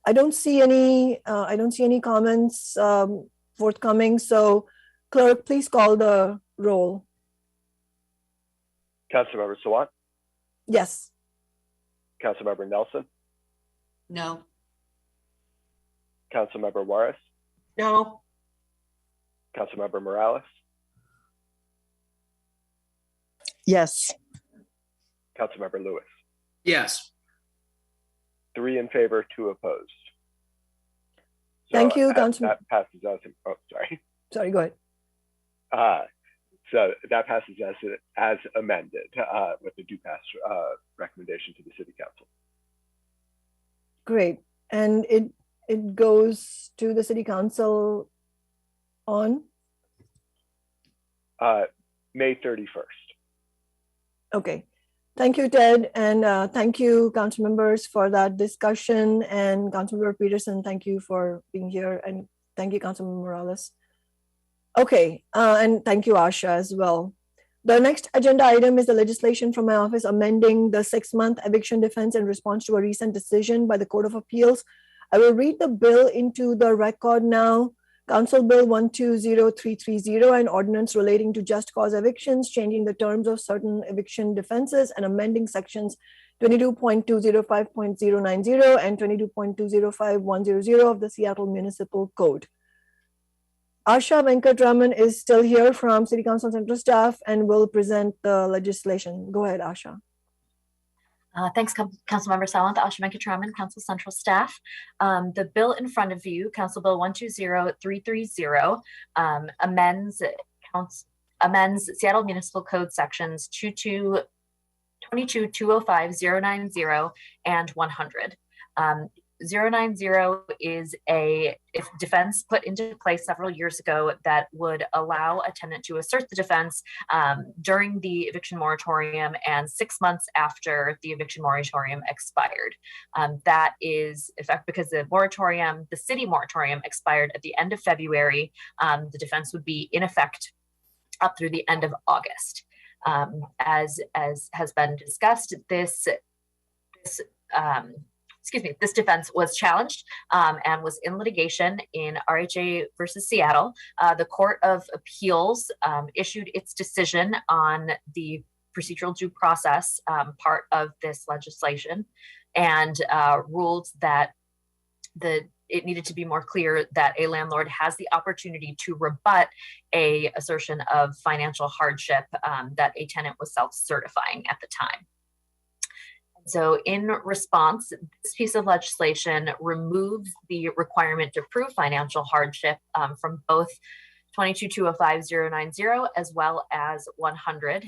I don't see any comments forthcoming. So clerk, please call the roll. Councilmember Sawant, Yes. Councilmember Nelson, No. Councilmember Juarez, No. Councilmember Morales, Yes. Councilmember Lewis. Yes. 3 in favor, 2 opposed. Thank you, Councilman. That passes as, oh, sorry. Sorry, go ahead. So that passes as amended with the do pass recommendation to the City Council. Great. And it goes to the City Council on? May 31st. Okay. Thank you, Ted. And thank you, council members, for that discussion. And Councilmember Peterson, thank you for being here. And thank you, Councilmember Morales. Okay. And thank you, Asha, as well. The next agenda item is the legislation from my office amending the 6-month eviction defense in response to a recent decision by the Court of Appeals. I will read the bill into the record now. Council Bill 120330, an ordinance relating to just cause evictions, changing the terms of certain eviction defenses and amending sections 22.205.090 and 22.205.100 of the Seattle Municipal Code. Asha Venkatraman is still here from City Council Central Staff and will present the legislation. Go ahead, Asha. Thanks, Councilmember Sawant, Asha Venkatraman, Council Central Staff. The bill in front of you, Council Bill 120330, amends Seattle Municipal Code sections 22.205.090 and 100. 090 is a defense put into place several years ago that would allow a tenant to assert the defense during the eviction moratorium and 6 months after the eviction moratorium expired. That is, in fact, because the city moratorium expired at the end of February, the defense would be in effect up through the end of August. As has been discussed, this defense was challenged and was in litigation in RSJI versus Seattle. The Court of Appeals issued its decision on the procedural due process part of this legislation and ruled that it needed to be more clear that a landlord has the opportunity to rebut a assertion of financial hardship that a tenant was self-certifying at the time. So in response, this piece of legislation removes the requirement to prove financial hardship from both 22.205.090 as well as 100.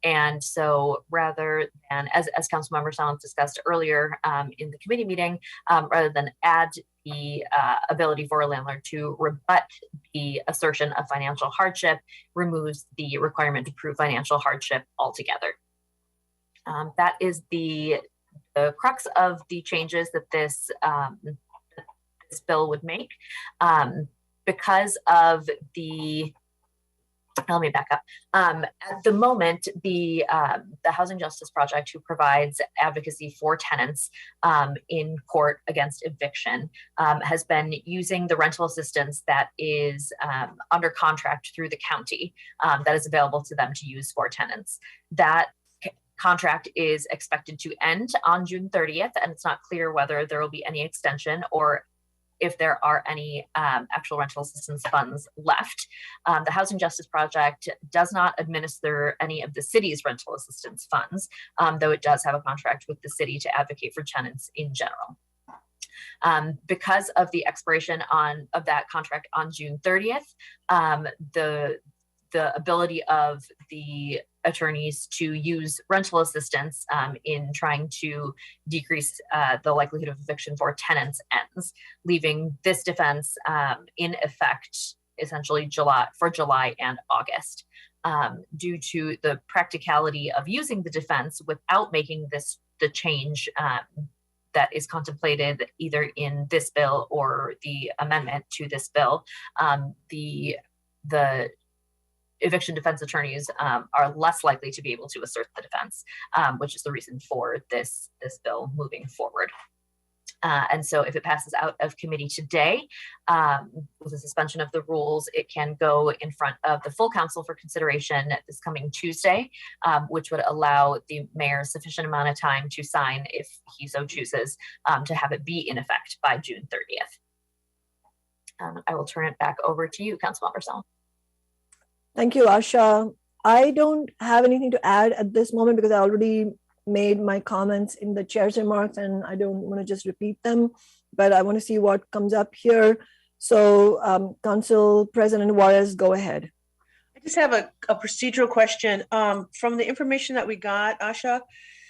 And so rather than, as Councilmember Sawant discussed earlier in the committee meeting, rather than add the ability for a landlord to rebut the assertion of financial hardship, removes the requirement to prove financial hardship altogether. That is the crux of the changes that this bill would make. Because of the let me back up. At the moment, the Housing Justice Project, who provides advocacy for tenants in court against eviction, has been using the rental assistance that is under contract through the county that is available to them to use for tenants. That contract is expected to end on June 30th, and it's not clear whether there will be any extension or if there are any actual rental assistance funds left. The Housing Justice Project does not administer any of the city's rental assistance funds, though it does have a contract with the city to advocate for tenants in general. Because of the expiration of that contract on June 30th, the ability of the attorneys to use rental assistance in trying to decrease the likelihood of eviction for tenants ends, leaving this defense in effect essentially for July and August. Due to the practicality of using the defense without making the change that is contemplated either in this bill or the amendment to this bill, the eviction defense attorneys are less likely to be able to assert the defense, which is the reason for this bill moving forward. And so if it passes out of committee today, with a suspension of the rules, it can go in front of the full council for consideration this coming Tuesday, which would allow the mayor sufficient amount of time to sign if he so chooses, to have it be in effect by June 30th. I will turn it back over to you, Councilmember Sell. Thank you, Asha. I don't have anything to add at this moment because I already made my comments in the chair's remarks and I don't want to just repeat them, but I want to see what comes up here. So Council President Juarez, go ahead. I just have a procedural question from the information that we got, Asha.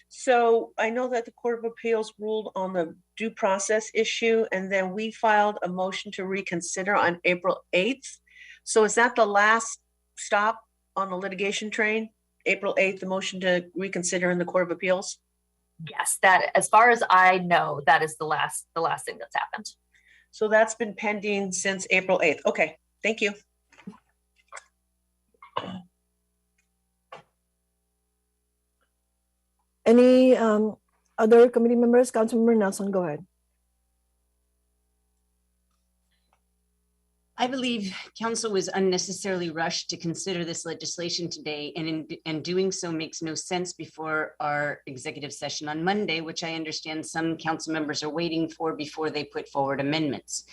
So I know that the Court of Appeals ruled on the due process issue, and then we filed a motion to reconsider on April 8th. So is that the last stop on the litigation train? April 8th, the motion to reconsider in the Court of Appeals? Yes, that, as far as I know, that is the last thing that's happened. So that's been pending since April 8th. Okay, thank you. Any other committee members? Councilmember Nelson, go ahead. I believe council was unnecessarily rushed to consider this legislation today, and doing so makes no sense before our executive session on Monday, which I understand some council members are waiting for before they put forward amendments.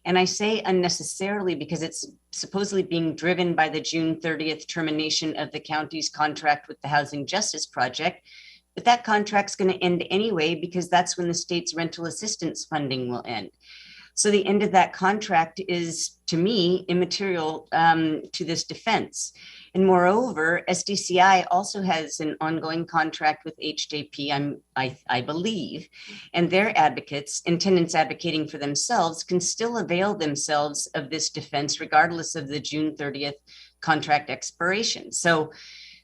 And I say unnecessarily because it's supposedly being driven by the June 30th termination of the county's contract with the Housing Justice Project. But that contract's going to end anyway because that's when the state's rental assistance funding will end. So the end of that contract is, to me, immaterial to this defense. And moreover, SDCI also has an ongoing contract with HJP, I believe, and their advocates and tenants advocating for themselves can still avail themselves of this defense regardless of the June 30th contract expiration. So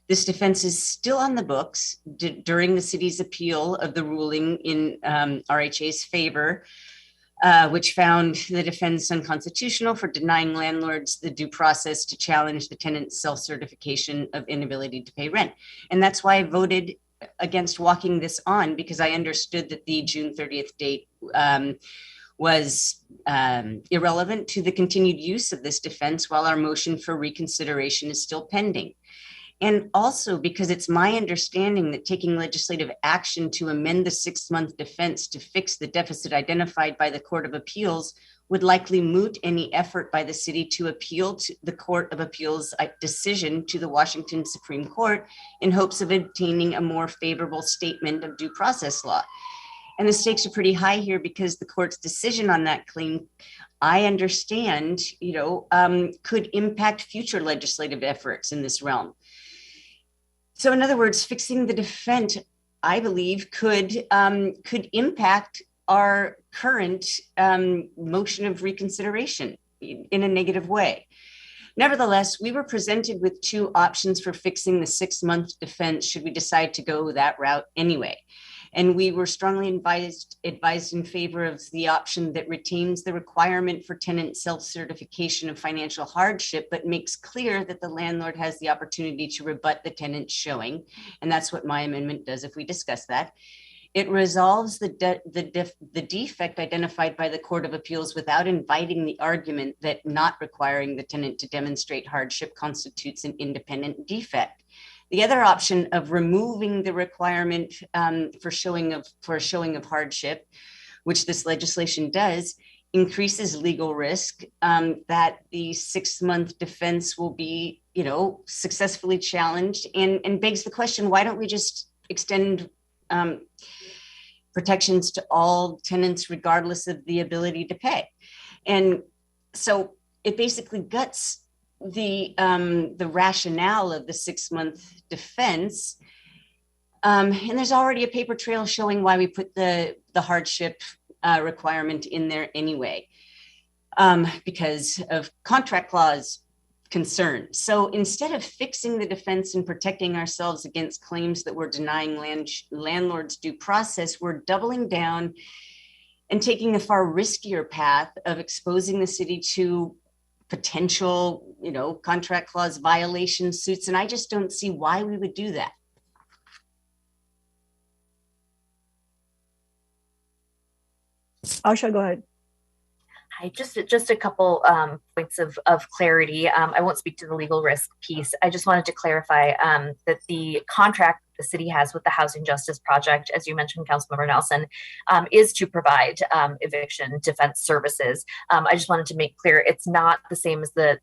this defense is still on the books during the city's appeal of the ruling in RHA's favor, which found the defense unconstitutional for denying landlords the due process to challenge the tenant's self-certification of inability to pay rent. And that's why I voted against walking this on, because I understood that the June 30th date was irrelevant to the continued use of this defense while our motion for reconsideration is still pending. And also because it's my understanding that taking legislative action to amend the 6-month defense to fix the deficit identified by the Court of Appeals would likely moot any effort by the city to appeal to the Court of Appeals decision to the Washington Supreme Court in hopes of obtaining a more favorable statement of due process law. And the stakes are pretty high here because the court's decision on that claim, I understand, could impact future legislative efforts in this realm. So in other words, fixing the defense, I believe, could impact our current motion of reconsideration in a negative way. Nevertheless, we were presented with 2 options for fixing the 6-month defense should we decide to go that route anyway. And we were strongly advised in favor of the option that retains the requirement for tenant self-certification of financial hardship, but makes clear that the landlord has the opportunity to rebut the tenant's showing. And that's what my amendment does if we discuss that. It resolves the defect identified by the Court of Appeals without inviting the argument that not requiring the tenant to demonstrate hardship constitutes an independent defect. The other option of removing the requirement for a showing of hardship, which this legislation does, increases legal risk that the 6-month defense will be, successfully challenged, and begs the question: why don't we just extend protections to all tenants regardless of the ability to pay? And so it basically guts the rationale of the 6-month defense. And there's already a paper trail showing why we put the hardship requirement in there anyway, because of contract clause concern. So instead of fixing the defense and protecting ourselves against claims that we're denying landlords due process, we're doubling down and taking a far riskier path of exposing the city to potential, contract clause violation suits. And I just don't see why we would do that. Asha, go ahead. Hi, just a couple points of clarity. I won't speak to the legal risk piece. I just wanted to clarify that the contract the city has with the Housing Justice Project, as you mentioned, Councilmember Nelson, is to provide eviction defense services. I just wanted to make clear it's not the same as the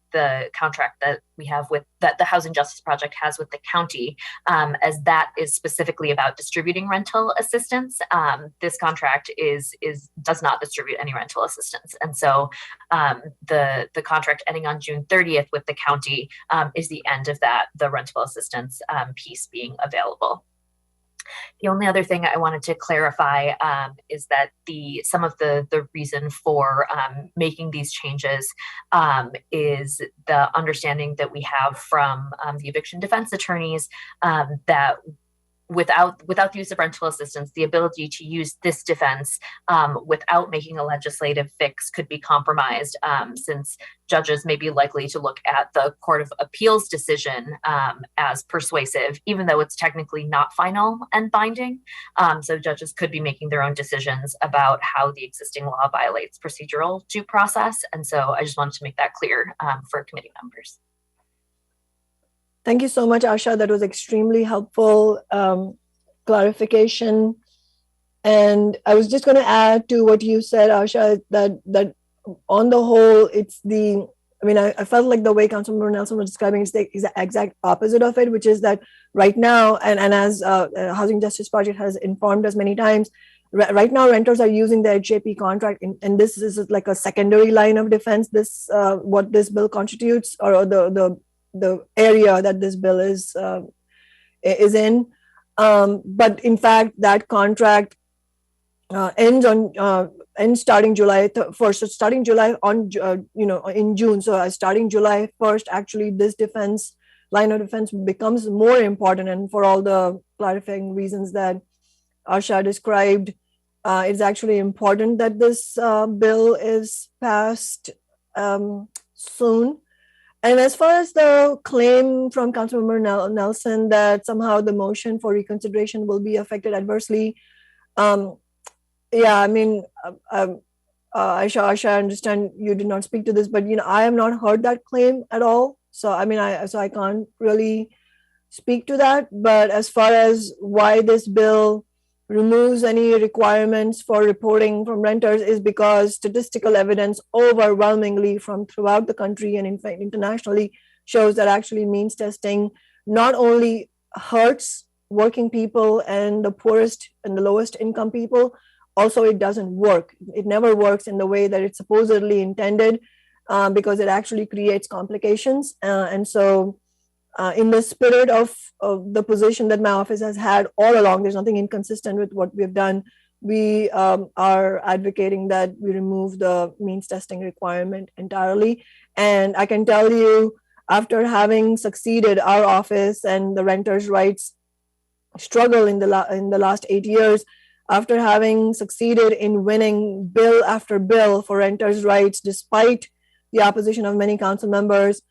contract that we have that the Housing Justice Project has with the county, as that is specifically about distributing rental assistance. This contract does not distribute any rental assistance, and so the contract ending on June 30th with the county is the end of the rental assistance piece being available. The only other thing I wanted to clarify is that some of the reason for making these changes is the understanding that we have from the eviction defense attorneys that without the use of rental assistance, the ability to use this defense without making a legislative fix could be compromised, since judges may be likely to look at the Court of Appeals decision as persuasive, even though it's technically not final and binding. So judges could be making their own decisions about how the existing law violates procedural due process. And so I just wanted to make that clear for committee members. Thank you so much, Asha. That was extremely helpful clarification. And I was just going to add to what you said, Asha, that on the whole, I felt like the way Councilmember Nelson was describing it's the exact opposite of it, which is that right now, and as Housing Justice Project has informed us many times, right now renters are using the RSJI contract, and this is like a secondary line of defense. This what this bill constitutes, or the area that this bill is in. But in fact, that contract ends starting July 1st. So starting July in June. So starting July 1st, actually, this line of defense becomes more important. And for all the clarifying reasons that Asha described, it's actually important that this bill is passed soon. And as far as the claim from Councilmember Nelson that somehow the motion for reconsideration will be affected adversely, Asha, I understand you did not speak to this, but I have not heard that claim at all. So I can't really speak to that. But as far as why this bill removes any requirements for reporting from renters is because statistical evidence overwhelmingly from throughout the country and in fact internationally shows that actually means testing not only hurts working people and the poorest and the lowest income people, also it doesn't work. It never works in the way that it's supposedly intended because it actually creates complications. And so in the spirit of the position that my office has had all along, there's nothing inconsistent with what we've done. We are advocating that we remove the means testing requirement entirely. And I can tell you, after having succeeded our office and the renters' rights struggle in the last 8 years, after having succeeded in winning bill after bill for renters' rights, despite the opposition of many council members,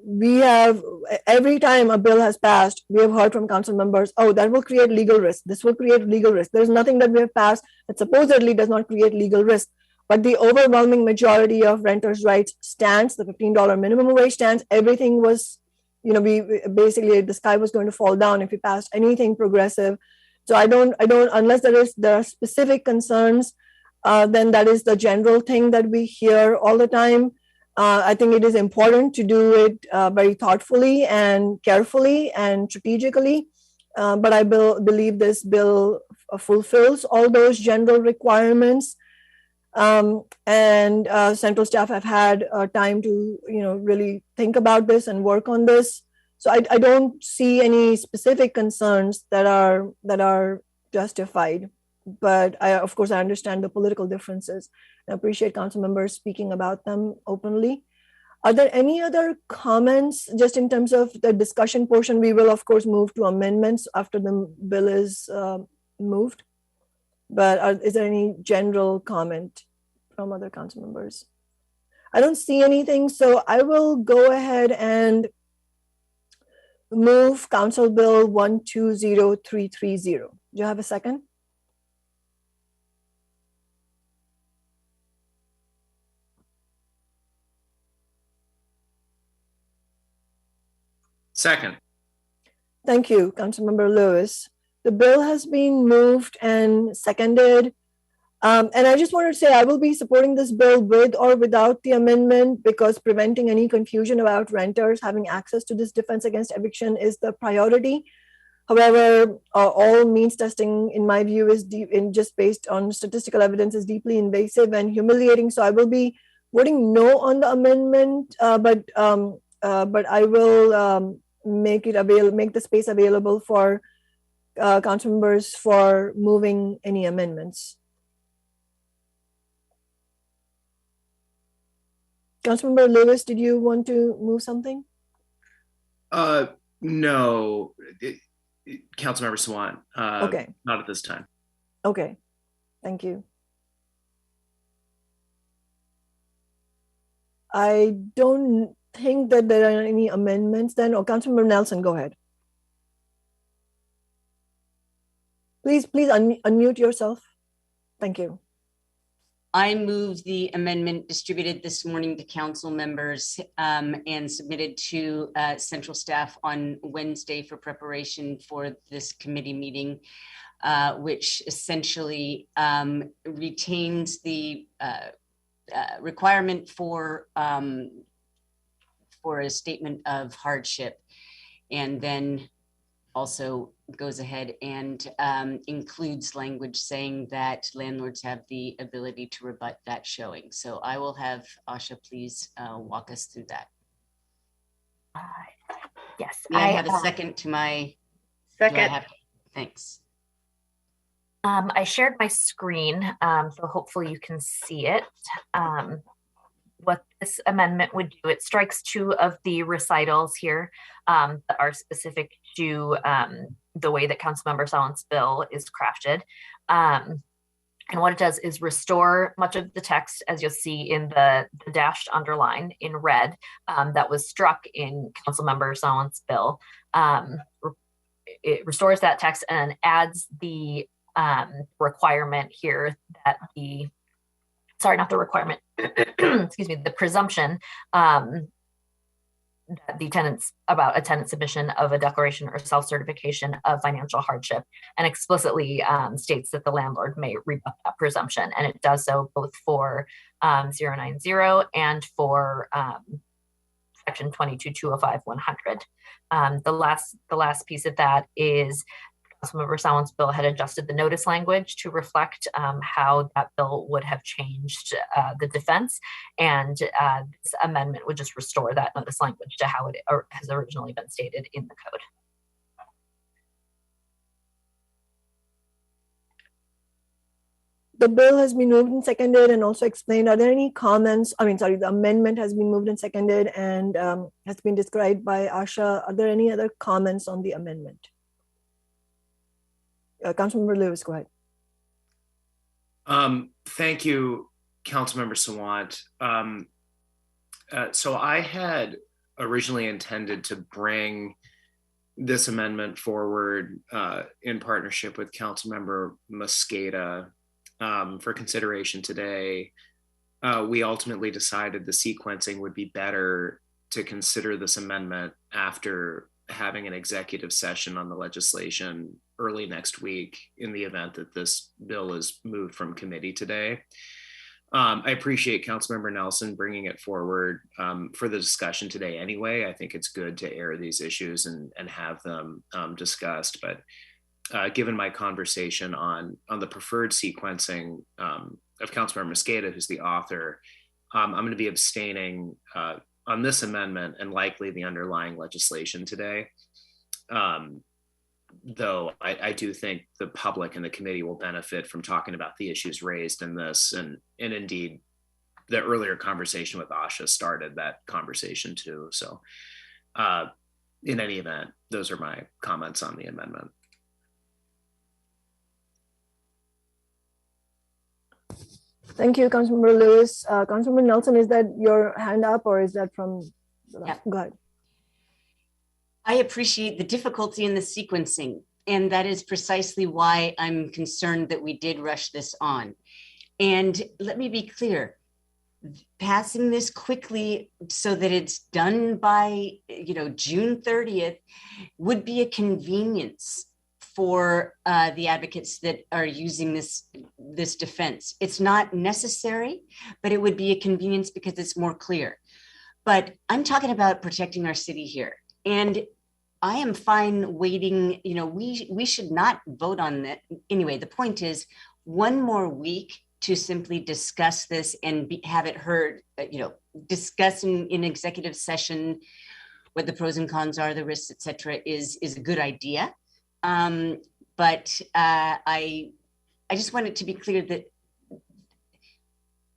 we have, every time a bill has passed, we have heard from council members, oh, that will create legal risk. This will create legal risk. There's nothing that we have passed that supposedly does not create legal risk. But the overwhelming majority of renters' rights stands, the $15 minimum wage stands, everything was, we basically, the sky was going to fall down if we passed anything progressive. So I don't, unless there are specific concerns, then that is the general thing that we hear all the time. I think it is important to do it very thoughtfully and carefully and strategically. But I believe this bill fulfills all those general requirements. And central staff have had time to, really think about this and work on this. So I don't see any specific concerns that are justified. But of course, I understand the political differences. I appreciate council members speaking about them openly. Are there any other comments just in terms of the discussion portion? We will, of course, move to amendments after the bill is moved. But is there any general comment from other council members? I don't see anything, so I will go ahead and move Council Bill 120330. Do you have a second? Second. Thank you, Councilmember Lewis. The bill has been moved and seconded. And I just wanted to say I will be supporting this bill with or without the amendment, because preventing any confusion about renters having access to this defense against eviction is the priority. However, all means testing, in my view, is just based on statistical evidence, is deeply invasive and humiliating. So I will be voting no on the amendment, but I will make the space available for council members for moving any amendments. Councilmember Lewis, did you want to move something? No, Councilmember Sawant. Okay. Not at this time. Okay, thank you. I don't think that there are any amendments then. Oh, Councilmember Nelson, go ahead. Please unmute yourself. Thank you. I move the amendment distributed this morning to council members and submitted to central staff on Wednesday for preparation for this committee meeting, which essentially retains the requirement for a statement of hardship, and then also goes ahead and includes language saying that landlords have the ability to rebut that showing. So I will have Asha please walk us through that. Yes. May I have a second to my second? Thanks. I shared my screen, so hopefully you can see it. What this amendment would do, it strikes two of the recitals here that are specific to the way that Councilmember Sawant's bill is crafted. And what it does is restore much of the text, as you'll see in the dashed underline in red, that was struck in Councilmember Sawant's bill. It restores that text and adds the requirement here that not the requirement, excuse me, the presumption that the tenant's about a tenant submission of a declaration or self-certification of financial hardship, and explicitly states that the landlord may rebut that presumption. And it does so both for 090 and for section 22-205-100. The last piece of that is Councilmember Sawant's bill had adjusted the notice language to reflect how that bill would have changed the defense, and this amendment would just restore that notice language to how it has originally been stated in the code. The bill has been moved and seconded and also explained. Are there any comments? The amendment has been moved and seconded and has been described by Asha. Are there any other comments on the amendment? Councilmember Lewis, go ahead. Thank you, Councilmember Sawant. So I had originally intended to bring this amendment forward in partnership with Councilmember Mosqueda for consideration today. We ultimately decided the sequencing would be better to consider this amendment after having an executive session on the legislation early next week in the event that this bill is moved from committee today. I appreciate Councilmember Nelson bringing it forward for the discussion today anyway. I think it's good to air these issues and have them discussed. But given my conversation on the preferred sequencing of Councilmember Mosqueda, who's the author, I'm going to be abstaining on this amendment and likely the underlying legislation today. Though I do think the public and the committee will benefit from talking about the issues raised in this, and indeed the earlier conversation with Asha started that conversation too. So in any event, those are my comments on the amendment. Thank you, Councilmember Lewis. Councilmember Nelson, is that your hand up or is that from? Yeah. Go ahead. I appreciate the difficulty in the sequencing, and that is precisely why I'm concerned that we did rush this on. And let me be clear, passing this quickly so that it's done by, June 30th would be a convenience for the advocates that are using this defense. It's not necessary, but it would be a convenience because it's more clear. But I'm talking about protecting our city here. And I am fine waiting, we should not vote on that. Anyway, the point is one more week to simply discuss this and have it heard, discuss in executive session what the pros and cons are, the risks, et cetera, is a good idea. But I just want it to be clear that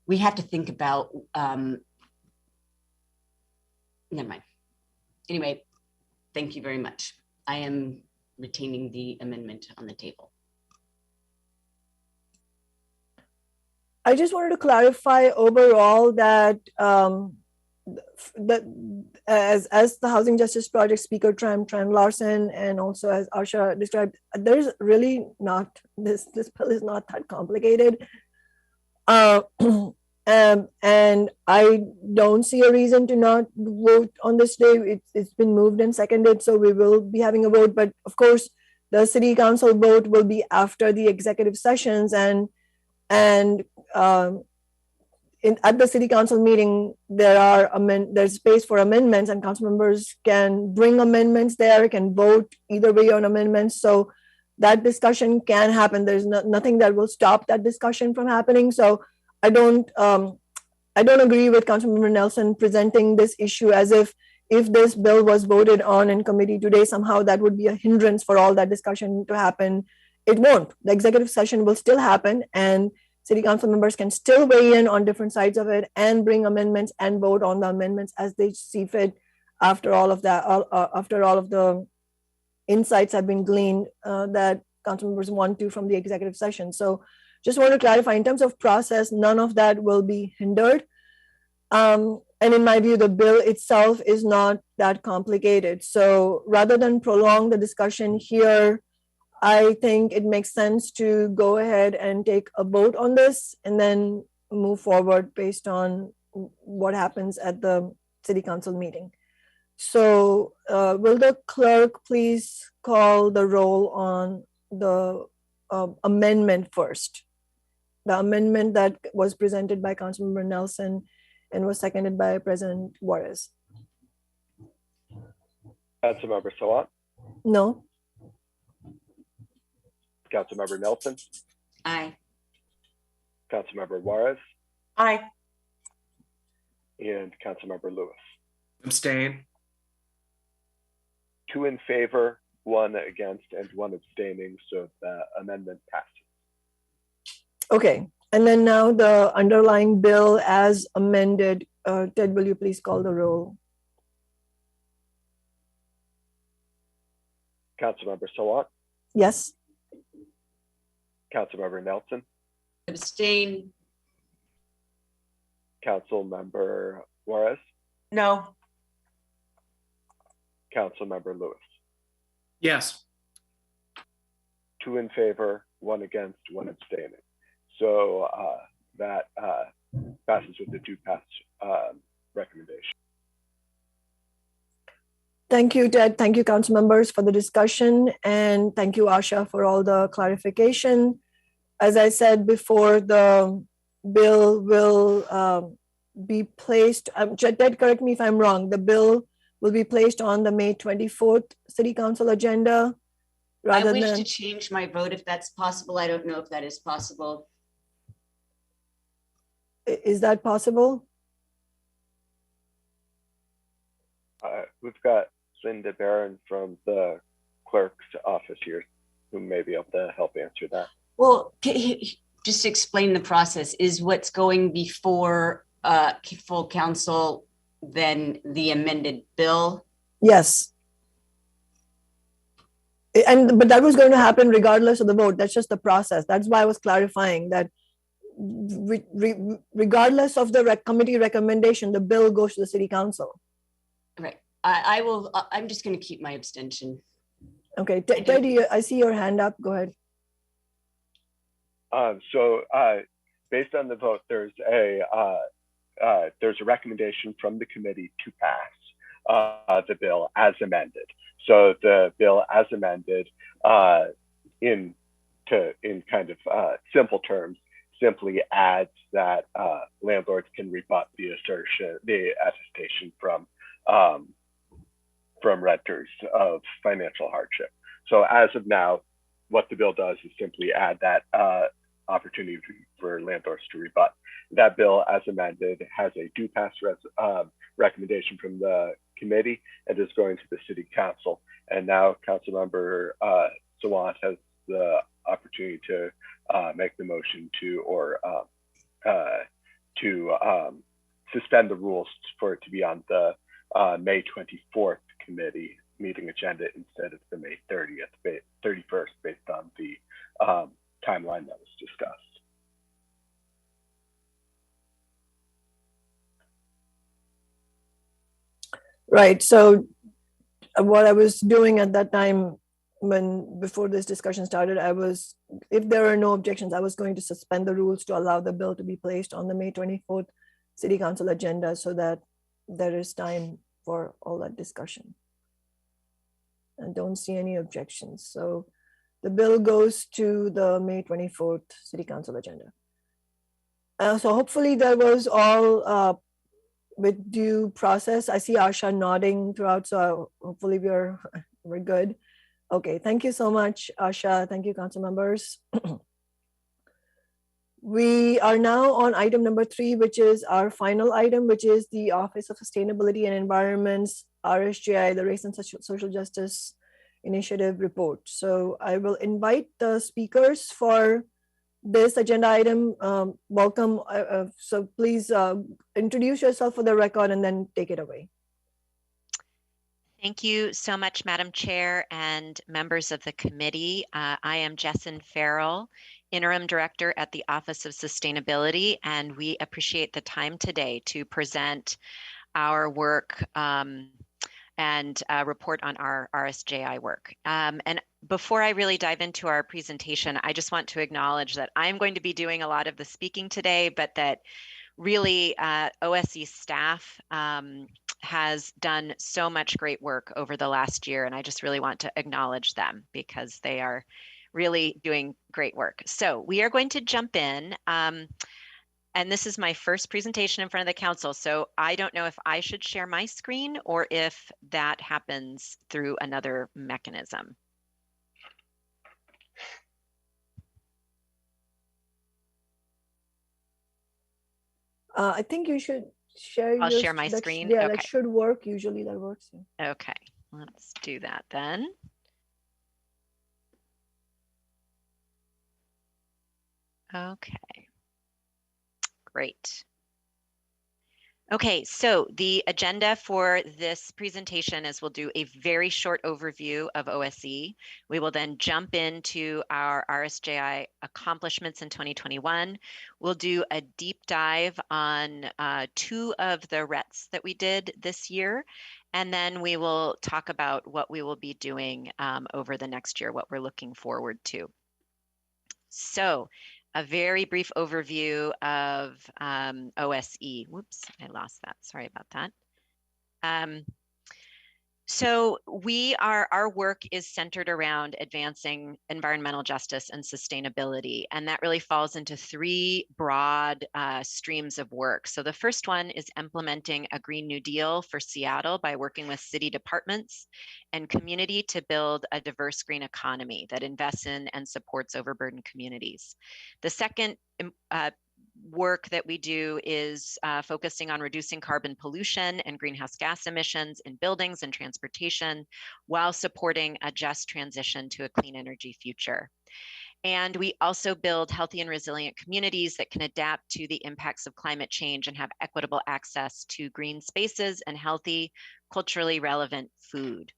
we have to think about, never mind. Anyway, thank you very much. I am retaining the amendment on the table. I just wanted to clarify overall that as the Housing Justice Project Speaker Tram Larson and also as Asha described, there's really not, this bill is not that complicated. And I don't see a reason to not vote on this day. It's been moved and seconded, so we will be having a vote. But of course, the city council vote will be after the executive sessions, and at the city council meeting, there's space for amendments, and council members can bring amendments there, can vote either way on amendments. So that discussion can happen. There's nothing that will stop that discussion from happening. So I don't agree with Councilmember Nelson presenting this issue as if this bill was voted on in committee today, somehow that would be a hindrance for all that discussion to happen. It won't. The executive session will still happen, and city council members can still weigh in on different sides of it and bring amendments and vote on the amendments as they see fit after all of that, after all of the insights have been gleaned that council members want to from the executive session. So just want to clarify, in terms of process, none of that will be hindered. And in my view, the bill itself is not that complicated. So rather than prolong the discussion here, I think it makes sense to go ahead and take a vote on this and then move forward based on what happens at the city council meeting. So will the clerk please call the roll on the amendment first? The amendment that was presented by Councilmember Nelson and was seconded by President Juarez. Councilmember Sawant? No. Councilmember Nelson? Aye. Councilmember Juarez? Aye. And Councilmember Lewis? Abstain. 2 in favor, 1 against, and 1 abstaining, so the amendment passes. Okay, and then now the underlying bill as amended. Ted, will you please call the roll? Councilmember Sawant? Yes. Councilmember Nelson? Abstain. Councilmember Juarez, No. Councilmember Lewis. Yes. 2 in favor, 1 against, 1 abstaining. So that passes with the 2-pass recommendation. Thank you, Ted. Thank you, council members, for the discussion. And thank you, Asha, for all the clarification. As I said before, the bill will be placed, Ted, correct me if I'm wrong, the bill will be placed on the May 24th City Council agenda. I wish to change my vote if that's possible. I don't know if that is possible. Is that possible? We've got Linda Barron from the clerk's office here who may be able to help answer that. Well, just explain the process. Is what's going before full council then the amended bill? Yes. But that was going to happen regardless of the vote. That's just the process. That's why I was clarifying that regardless of the committee recommendation, the bill goes to the city council. Right. I will. I'm just going to keep my abstention. Okay, Teddy, I see your hand up. Go ahead. So based on the vote, there's a recommendation from the committee to pass the bill as amended. So the bill as amended, in kind of simple terms, simply adds that landlords can rebut the attestation from renters of financial hardship. So as of now, what the bill does is simply add that opportunity for landlords to rebut. That bill, as amended, has a do pass recommendation from the committee and is going to the city council. And now Councilmember Sawant has the opportunity to make the motion to suspend the rules for it to be on the May 24th committee meeting agenda instead of the May 31st, based on the timeline that was discussed. Right. So what I was doing at that time, before this discussion started, if there are no objections, I was going to suspend the rules to allow the bill to be placed on the May 24th City Council agenda so that there is time for all that discussion. And don't see any objections. So the bill goes to the May 24th City Council agenda. So hopefully that was all with due process. I see Asha nodding throughout, so hopefully we're good. Okay, thank you so much, Asha. Thank you, council members. We are now on item number 3, which is our final item, which is the Office of Sustainability and Environment's RSJI, the Race and Social Justice Initiative report. So I will invite the speakers for this agenda item. Welcome. So please introduce yourself for the record and then take it away. Thank you so much, Madam Chair and members of the committee. I am Jessin Farrell, Interim Director at the Office of Sustainability, and we appreciate the time today to present our work and report on our RSJI work. And before I really dive into our presentation, I just want to acknowledge that I'm going to be doing a lot of the speaking today, but that really OSE staff has done so much great work over the last year, and I just really want to acknowledge them because they are really doing great work. So we are going to jump in. And this is my first presentation in front of the council, so I don't know if I should share my screen or if that happens through another mechanism. I think you should share. I'll share my screen. Yeah, okay. that should work. Usually that works. Yeah. Okay, let's do that then. Okay. Great. Okay, so the agenda for this presentation is we'll do a very short overview of OSE. We will then jump into our RSJI accomplishments in 2021. We'll do a deep dive on 2 of the RETs that we did this year. And then we will talk about what we will be doing over the next year, what we're looking forward to. So a very brief overview of OSE. Whoops, I lost that. Sorry about that. So our work is centered around advancing environmental justice and sustainability, and that really falls into 3 broad streams of work. So the first one is implementing a Green New Deal for Seattle by working with city departments and community to build a diverse green economy that invests in and supports overburdened communities. The second work that we do is focusing on reducing carbon pollution and greenhouse gas emissions in buildings and transportation while supporting a just transition to a clean energy future. And we also build healthy and resilient communities that can adapt to the impacts of climate change and have equitable access to green spaces and healthy, culturally relevant food.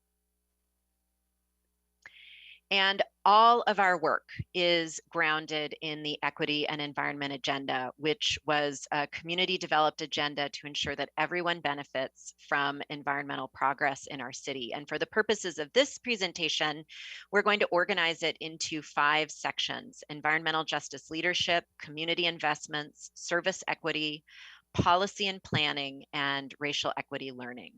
And all of our work is grounded in the equity and environment agenda, which was a community developed agenda to ensure that everyone benefits from environmental progress in our city. And for the purposes of this presentation, we're going to organize it into 5 sections: environmental justice leadership, community investments, service equity, policy and planning, and racial equity learning.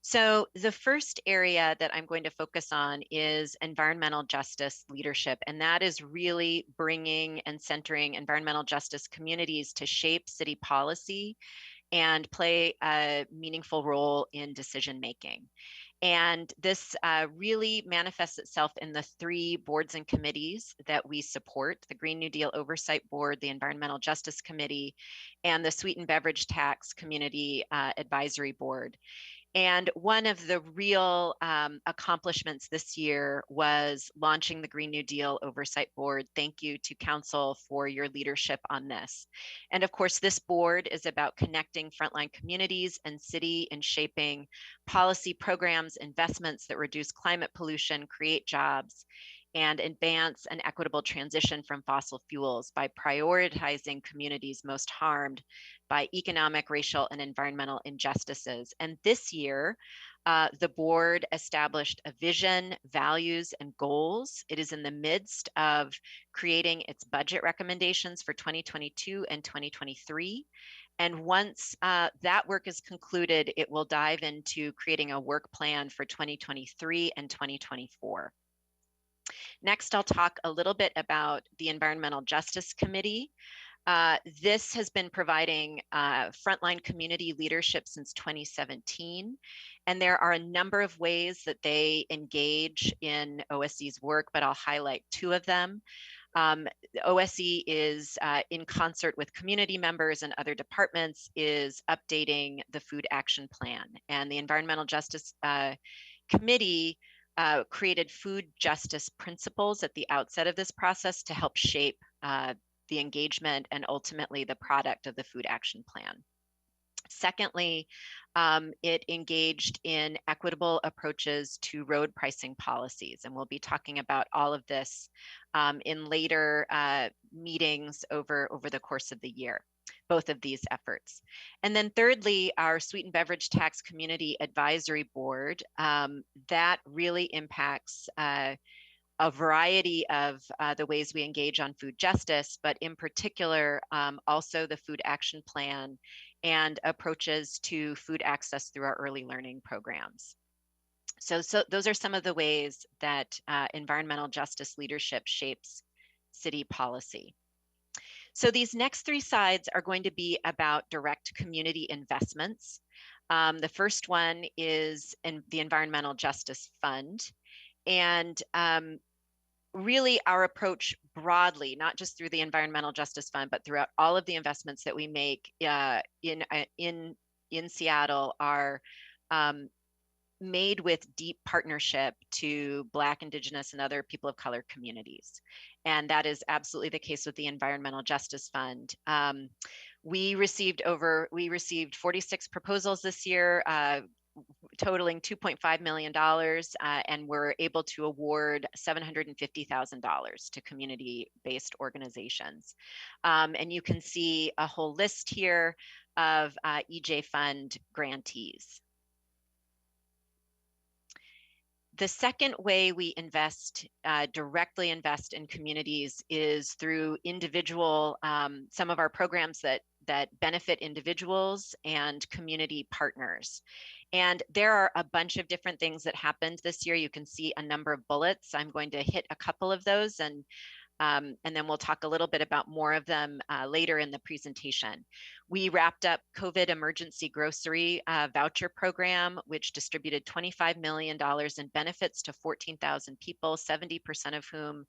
So the first area that I'm going to focus on is environmental justice leadership, and that is really bringing and centering environmental justice communities to shape city policy and play a meaningful role in decision making. And this really manifests itself in the 3 boards and committees that we support: the Green New Deal Oversight Board, the Environmental Justice Committee, and the Sweetened Beverage Tax Community Advisory Board. And one of the real accomplishments this year was launching the Green New Deal Oversight Board. Thank you to Council for your leadership on this. And of course, this board is about connecting frontline communities and city in shaping policy programs, investments that reduce climate pollution, create jobs, and advance an equitable transition from fossil fuels by prioritizing communities most harmed by economic, racial, and environmental injustices. And this year, the board established a vision, values, and goals. It is in the midst of creating its budget recommendations for 2022 and 2023. And once that work is concluded, it will dive into creating a work plan for 2023 and 2024. Next, I'll talk a little bit about the Environmental Justice Committee. This has been providing frontline community leadership since 2017, and there are a number of ways that they engage in OSE's work, but I'll highlight 2 of them. OSE is in concert with community members and other departments is updating the Food Action Plan, and the Environmental Justice Committee created food justice principles at the outset of this process to help shape the engagement and ultimately the product of the Food Action Plan. Secondly, it engaged in equitable approaches to road pricing policies, and we'll be talking about all of this in later meetings over the course of the year, both of these efforts. And then thirdly, our Sweetened Beverage Tax Community Advisory Board, that really impacts a variety of the ways we engage on food justice, but in particular, also the Food Action Plan and approaches to food access through our early learning programs. So those are some of the ways that environmental justice leadership shapes city policy. So these next 3 slides are going to be about direct community investments. The first one is in the Environmental Justice Fund. And really our approach broadly, not just through the Environmental Justice Fund, but throughout all of the investments that we make in Seattle are made with deep partnership to Black, Indigenous, and other people of color communities. And that is absolutely the case with the Environmental Justice Fund. We received 46 proposals this year, totaling $2.5 million, and we're able to award $750,000 to community-based organizations. And you can see a whole list here of EJ Fund grantees. The second way we invest, directly invest in communities is through individual, some of our programs that benefit individuals and community partners. And there are a bunch of different things that happened this year. You can see a number of bullets. I'm going to hit a couple of those, and then we'll talk a little bit about more of them later in the presentation. We wrapped up COVID emergency grocery voucher program, which distributed $25 million in benefits to 14,000 people, 70% of whom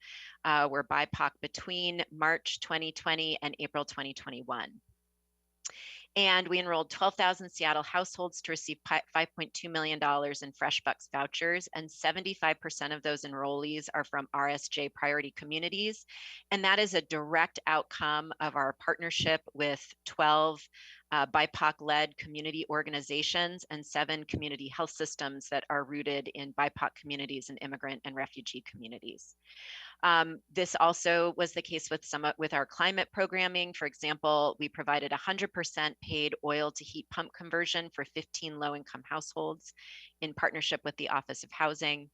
were BIPOC between March 2020 and April 2021. And we enrolled 12,000 Seattle households to receive $5.2 million in Fresh Bucks vouchers, and 75% of those enrollees are from RSJI priority communities. And that is a direct outcome of our partnership with 12 BIPOC-led community organizations and 7 community health systems that are rooted in BIPOC communities and immigrant and refugee communities. This also was the case with our climate programming. For example, we provided 100% paid oil to heat pump conversion for 15 low-income households in partnership with the Office of Housing.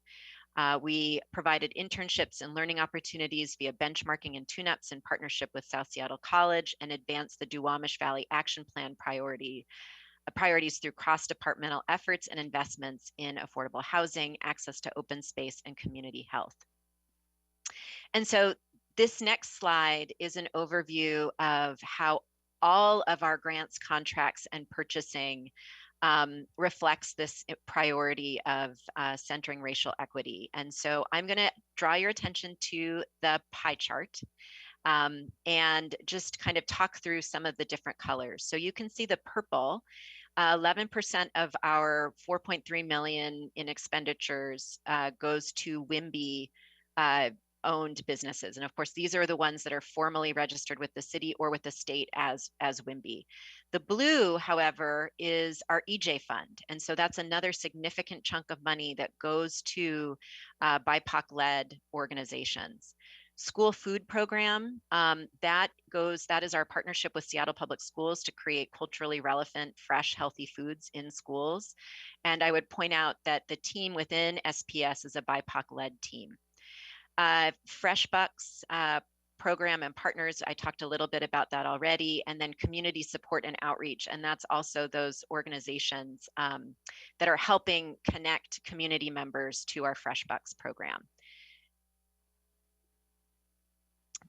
We provided internships and learning opportunities via benchmarking and tune-ups in partnership with South Seattle College, and advanced the Duwamish Valley Action Plan priorities through cross-departmental efforts and investments in affordable housing, access to open space, and community health. And so this next slide is an overview of how all of our grants, contracts, and purchasing reflects this priority of centering racial equity. And so I'm going to draw your attention to the pie chart and just kind of talk through some of the different colors. So you can see the purple, 11% of our $4.3 million in expenditures goes to WIMBY owned businesses. And of course, these are the ones that are formally registered with the city or with the state as WIMBY. The blue, however, is our EJ Fund. And so that's another significant chunk of money that goes to BIPOC-led organizations. School food program, that is our partnership with Seattle Public Schools to create culturally relevant, fresh, healthy foods in schools. And I would point out that the team within SPS is a BIPOC-led team. Fresh Bucks program and partners, I talked a little bit about that already, and then community support and outreach, and that's also those organizations that are helping connect community members to our Fresh Bucks program.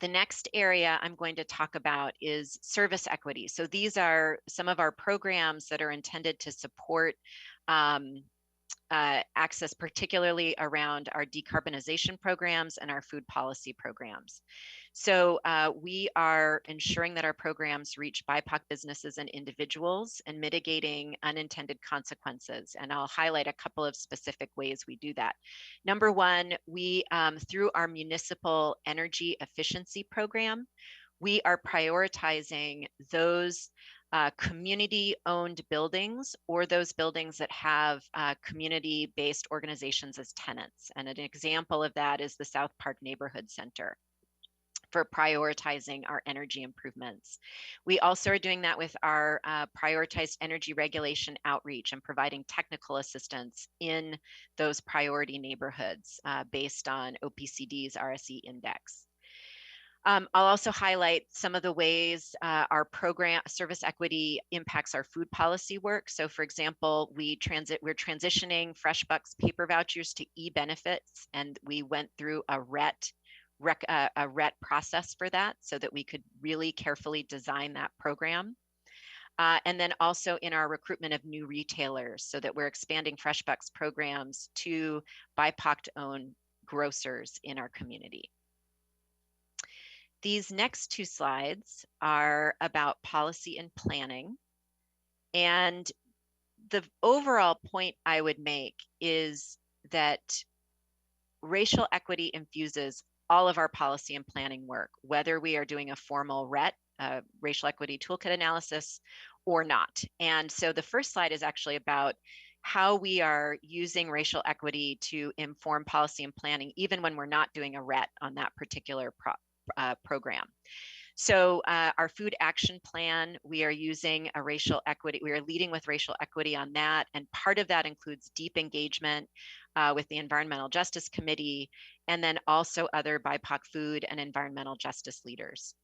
The next area I'm going to talk about is service equity. So these are some of our programs that are intended to support access, particularly around our decarbonization programs and our food policy programs. So we are ensuring that our programs reach BIPOC businesses and individuals and mitigating unintended consequences. And I'll highlight a couple of specific ways we do that. Number one, we, through our municipal energy efficiency program, we are prioritizing those community-owned buildings or those buildings that have community-based organizations as tenants. And an example of that is the South Park Neighborhood Center for prioritizing our energy improvements. We also are doing that with our prioritized energy regulation outreach and providing technical assistance in those priority neighborhoods based on OPCD's RSE index. I'll also highlight some of the ways our program service equity impacts our food policy work. So for example, we're transitioning Fresh Bucks paper vouchers to e-benefits, and we went through a RET process for that so that we could really carefully design that program. And then also in our recruitment of new retailers so that we're expanding Fresh Bucks programs to BIPOC-owned grocers in our community. These next two slides are about policy and planning. And the overall point I would make is that racial equity infuses all of our policy and planning work, whether we are doing a formal RET, a racial equity toolkit analysis or not. And so the first slide is actually about how we are using racial equity to inform policy and planning, even when we're not doing a RET on that particular program. So our food action plan, we are using a racial equity, we are leading with racial equity on that. And part of that includes deep engagement with the Environmental Justice Committee, and then also other BIPOC food and environmental justice leaders.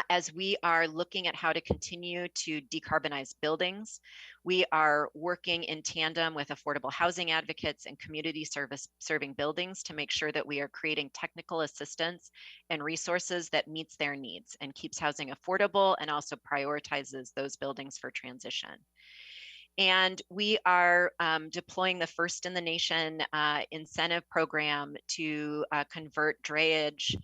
As we are looking at how to continue to decarbonize buildings, we are working in tandem with affordable housing advocates and community serving buildings to make sure that we are creating technical assistance and resources that meets their needs and keeps housing affordable and also prioritizes those buildings for transition. And we are deploying the first in the nation incentive program to convert drayage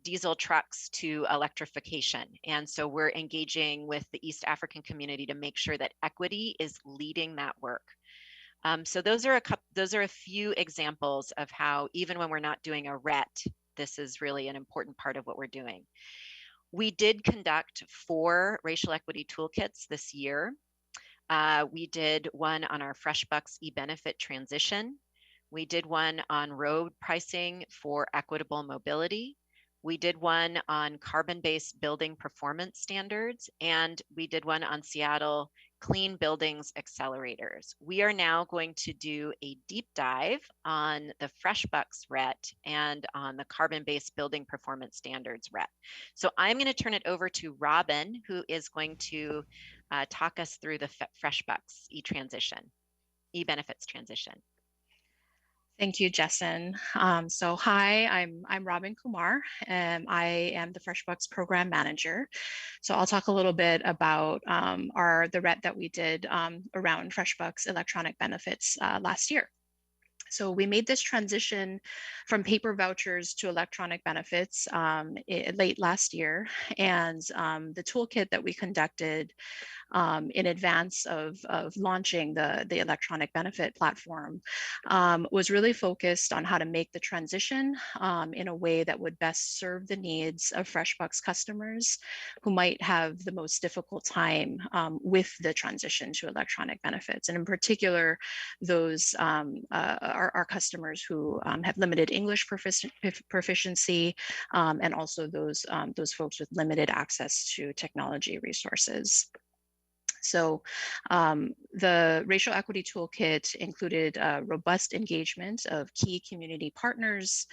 diesel trucks to electrification. And so we're engaging with the East African community to make sure that equity is leading that work. So those are a few examples of how, even when we're not doing a RET, this is really an important part of what we're doing. We did conduct 4 racial equity toolkits this year. We did one on our FreshBucks e-benefit transition. We did one on road pricing for equitable mobility. We did one on carbon-based building performance standards, and we did one on Seattle Clean Buildings Accelerators. We are now going to do a deep dive on the FreshBucks RET and on the carbon-based building performance standards RET. So I'm going to turn it over to Robin, who is going to talk us through the FreshBucks e-benefits transition. Thank you, Jessen. So hi, I'm Robin Kumar, and I am the FreshBucks program manager. So I'll talk a little bit about the RET that we did around FreshBucks electronic benefits last year. So we made this transition from paper vouchers to electronic benefits late last year, and the toolkit that we conducted in advance of launching the electronic benefit platform was really focused on how to make the transition in a way that would best serve the needs of FreshBucks customers who might have the most difficult time with the transition to electronic benefits. And in particular, those are customers who have limited English proficiency and also those folks with limited access to technology resources. So the Racial Equity Toolkit included robust engagement of key community partners,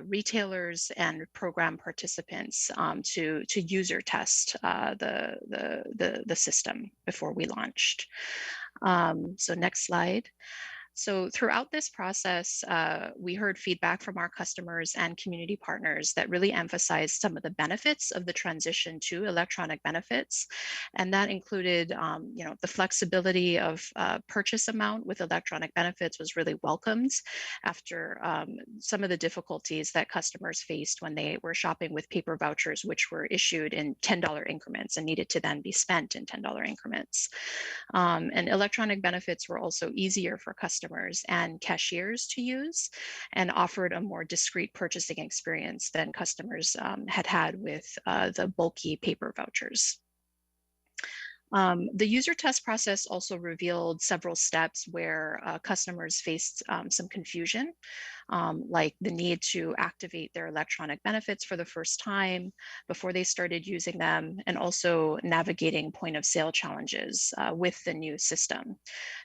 retailers, and program participants to user test the system before we launched. So next slide. So throughout this process, we heard feedback from our customers and community partners that really emphasized some of the benefits of the transition to electronic benefits. And that included, the flexibility of purchase amount with electronic benefits was really welcomed after some of the difficulties that customers faced when they were shopping with paper vouchers, which were issued in $10 increments and needed to then be spent in $10 increments. And electronic benefits were also easier for customers and cashiers to use and offered a more discreet purchasing experience than customers had with the bulky paper vouchers. The user test process also revealed several steps where customers faced some confusion, like the need to activate their electronic benefits for the first time before they started using them, and also navigating point of sale challenges with the new system.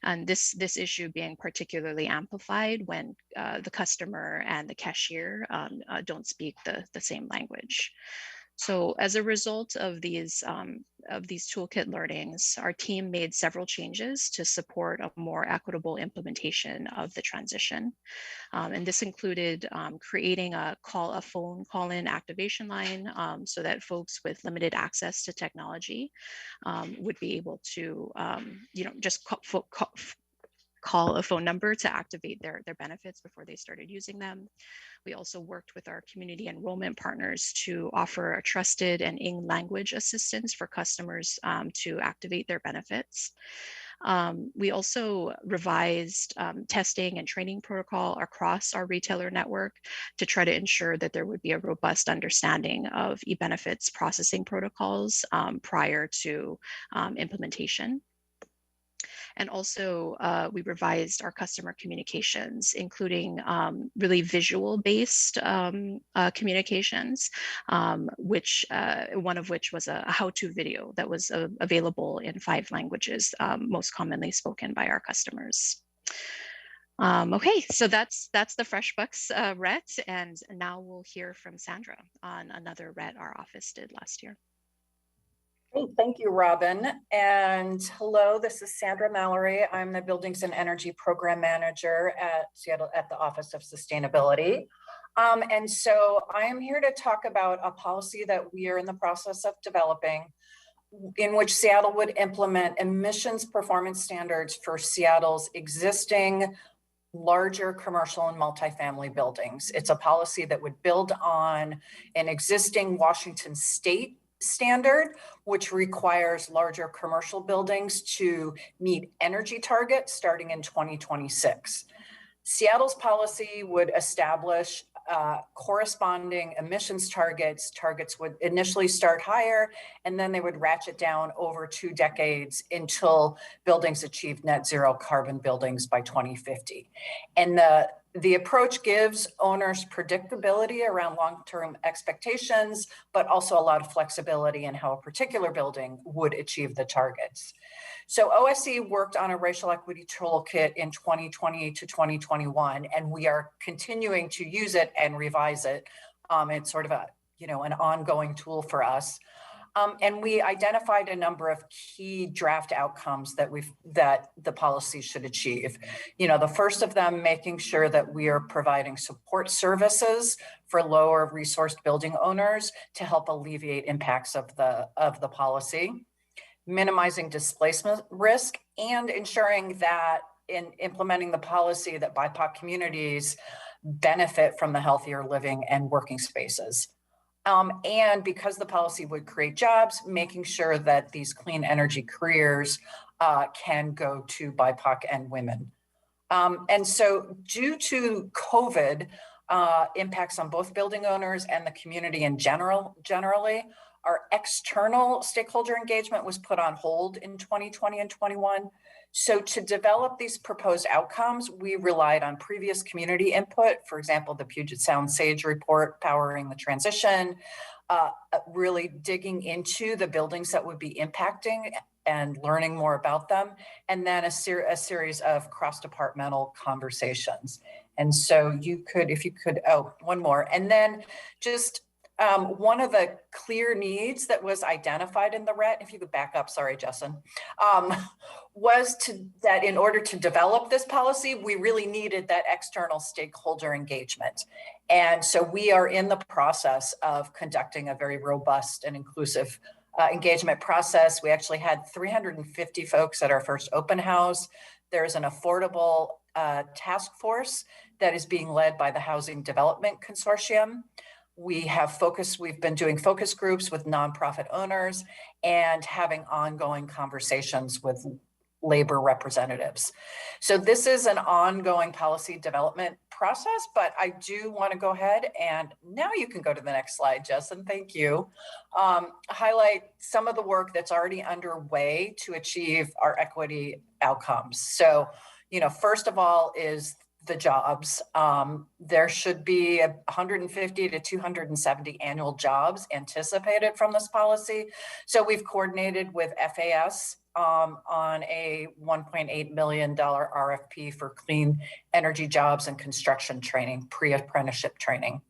And this issue being particularly amplified when the customer and the cashier don't speak the same language. So as a result of these toolkit learnings, our team made several changes to support a more equitable implementation of the transition. And this included creating a phone call-in activation line so that folks with limited access to technology would be able to, just call a phone number to activate their benefits before they started using them. We also worked with our community enrollment partners to offer a trusted and in-language assistance for customers to activate their benefits. We also revised testing and training protocol across our retailer network to try to ensure that there would be a robust understanding of e-benefits processing protocols prior to implementation. And also we revised our customer communications, including really visual-based communications, which one of which was a how-to video that was available in 5 languages, most commonly spoken by our customers. Okay, so that's the FreshBooks RET, and now we'll hear from Sandra on another RET our office did last year. Great, thank you, Robin. And hello, this is Sandra Mallory. I'm the Buildings and Energy Program Manager at Seattle at the Office of Sustainability. And so I am here to talk about a policy that we are in the process of developing, in which Seattle would implement emissions performance standards for Seattle's existing larger commercial and multifamily buildings. It's a policy that would build on an existing Washington state standard, which requires larger commercial buildings to meet energy targets starting in 2026. Seattle's policy would establish corresponding emissions targets. Targets would initially start higher, and then they would ratchet down over 2 decades until buildings achieve net zero carbon buildings by 2050. And the approach gives owners predictability around long-term expectations, but also a lot of flexibility in how a particular building would achieve the targets. So OSC worked on a racial equity toolkit in 2020 to 2021, and we are continuing to use it and revise it. It's sort of a, an ongoing tool for us. And we identified a number of key draft outcomes that the policy should achieve. The first of them, making sure that we are providing support services for lower resourced building owners to help alleviate impacts of the policy, minimizing displacement risk, and ensuring that in implementing the policy that BIPOC communities benefit from the healthier living and working spaces. And because the policy would create jobs, making sure that these clean energy careers can go to BIPOC and women. And so due to COVID, impacts on both building owners and the community in generally, our external stakeholder engagement was put on hold in 2020 and 21. So to develop these proposed outcomes, we relied on previous community input, for example, the Puget Sound SAGE report, Powering the Transition, really digging into the buildings that would be impacting and learning more about them, and then a series of cross-departmental conversations. And so one more, and then just one of the clear needs that was identified in the RET, if you could back up, sorry, Justin, was that in order to develop this policy, we really needed that external stakeholder engagement. And so we are in the process of conducting a very robust and inclusive engagement process. We actually had 350 folks at our first open house. There's an affordable task force that is being led by the Housing Development Consortium. We've been doing focus groups with nonprofit owners and having ongoing conversations with labor representatives. So this is an ongoing policy development process, but I do want to go ahead, and now you can go to the next slide, Justin, thank you. Highlight some of the work that's already underway to achieve our equity outcomes. So, first of all is the jobs. There should be 150 to 270 annual jobs anticipated from this policy. So we've coordinated with FAS on a $1.8 million RFP for clean energy jobs and construction training, pre-apprenticeship training.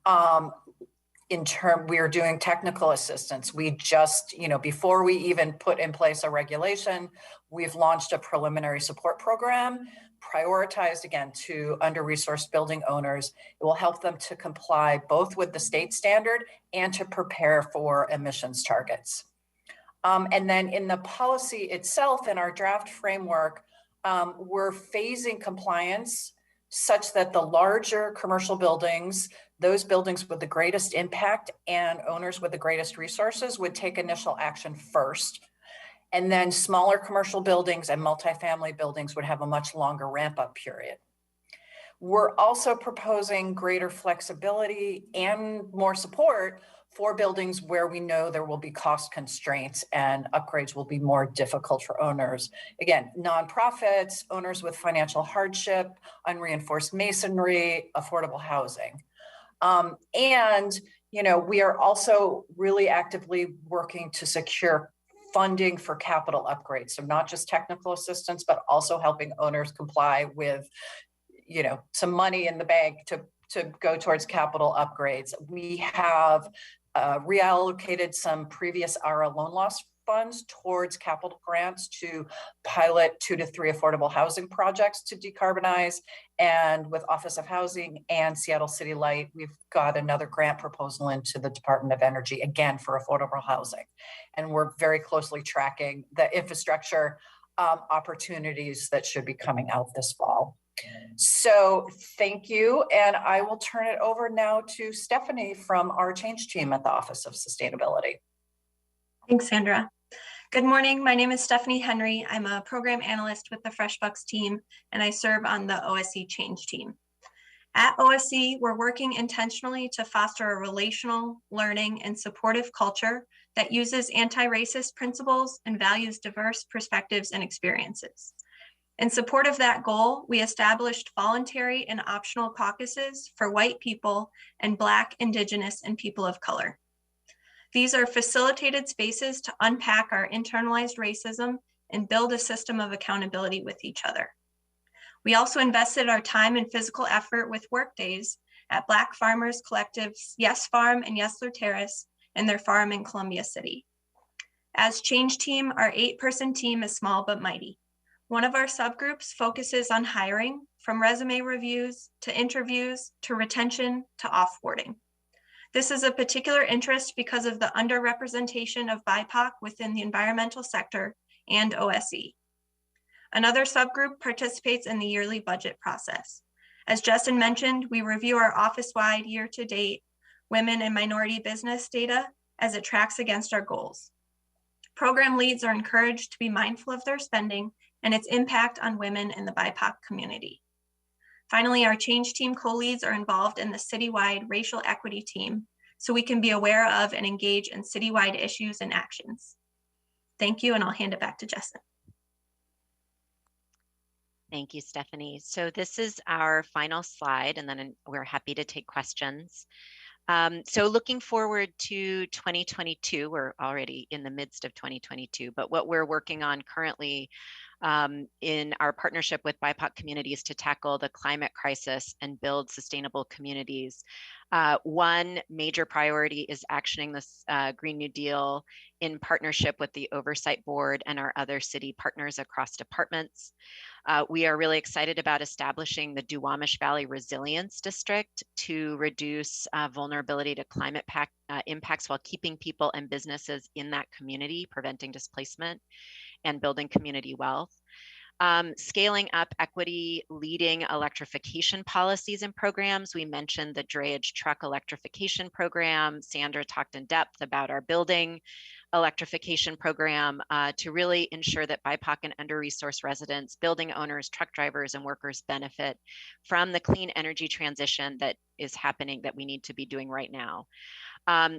We are doing technical assistance. We just, before we even put in place a regulation, we've launched a preliminary support program prioritized again to under-resourced building owners. It will help them to comply both with the state standard and to prepare for emissions targets. And then in the policy itself, in our draft framework, we're phasing compliance such that the larger commercial buildings, those buildings with the greatest impact and owners with the greatest resources would take initial action first. And then smaller commercial buildings and multifamily buildings would have a much longer ramp up period. We're also proposing greater flexibility and more support for buildings where we know there will be cost constraints and upgrades will be more difficult for owners. Again, nonprofits, owners with financial hardship, unreinforced masonry, affordable housing. And, you know, we are also really actively working to secure funding for capital upgrades. So not just technical assistance, but also helping owners comply with, you know, some money in the bank to go towards capital upgrades. We have reallocated some previous ARA loan loss funds towards capital grants to pilot 2 to 3 affordable housing projects to decarbonize. And with Office of Housing and Seattle City Light, we've got another grant proposal into the Department of Energy, again, for affordable housing. And we're very closely tracking the infrastructure opportunities that should be coming out this fall. So thank you. And I will turn it over now to Stephanie from our change team at the Office of Sustainability. Thanks, Sandra. Good morning. My name is Stephanie Henry. I'm a program analyst with the FreshBucks team, and I serve on the OSC change team. At OSC, we're working intentionally to foster a relational, learning, and supportive culture that uses anti-racist principles and values diverse perspectives and experiences. In support of that goal, we established voluntary and optional caucuses for white people and Black, Indigenous, and people of color. These are facilitated spaces to unpack our internalized racism and build a system of accountability with each other. We also invested our time and physical effort with workdays at Black Farmers Collective's Yes Farm and Yesler Terrace and their farm in Columbia City. As change team, our 8-person team is small but mighty. One of our subgroups focuses on hiring, from resume reviews to interviews to retention to offboarding. This is a particular interest because of the underrepresentation of BIPOC within the environmental sector and OSE. Another subgroup participates in the yearly budget process. As Justin mentioned, we review our office-wide year-to-date women and minority business data as it tracks against our goals. Program leads are encouraged to be mindful of their spending and its impact on women in the BIPOC community. Finally, our change team co-leads are involved in the citywide racial equity team, so we can be aware of and engage in citywide issues and actions. Thank you, and I'll hand it back to Justin. Thank you, Stephanie. So this is our final slide, and then we're happy to take questions. So looking forward to 2022, we're already in the midst of 2022, but what we're working on currently in our partnership with BIPOC communities to tackle the climate crisis and build sustainable communities. One major priority is actioning this Green New Deal in partnership with the Oversight Board and our other city partners across departments. We are really excited about establishing the Duwamish Valley Resilience District to reduce vulnerability to climate impacts while keeping people and businesses in that community, preventing displacement and building community wealth. Scaling up equity, leading electrification policies and programs. We mentioned the drayage truck electrification program. Sandra talked in depth about our building electrification program to really ensure that BIPOC and under-resourced residents, building owners, truck drivers, and workers benefit from the clean energy transition that is happening, that we need to be doing right now.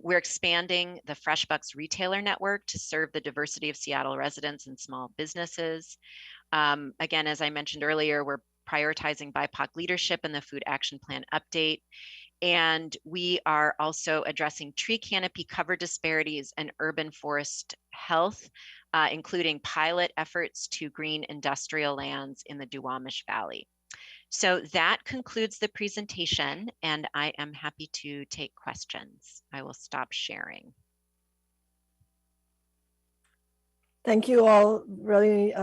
We're expanding the FreshBucks retailer network to serve the diversity of Seattle residents and small businesses. Again, as I mentioned earlier, we're prioritizing BIPOC leadership in the Food Action Plan update. And we are also addressing tree canopy cover disparities and urban forest health, including pilot efforts to green industrial lands in the Duwamish Valley. So that concludes the presentation, and I am happy to take questions. I will stop sharing. Thank you all really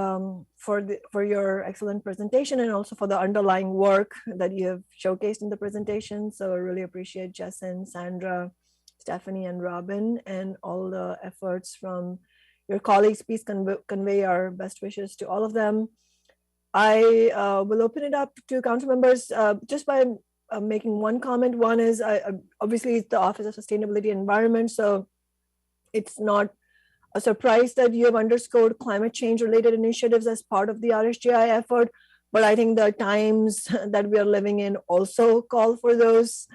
for your excellent presentation and also for the underlying work that you have showcased in the presentation. So I really appreciate Jason, Sandra, Stephanie, and Robin, and all the efforts from your colleagues. Please convey our best wishes to all of them. I will open it up to council members just by making one comment. One is obviously it's the Office of Sustainability and Environment, so it's not surprised that you have underscored climate change related initiatives as part of the RSJI effort, but I think the times that we are living in also call for those,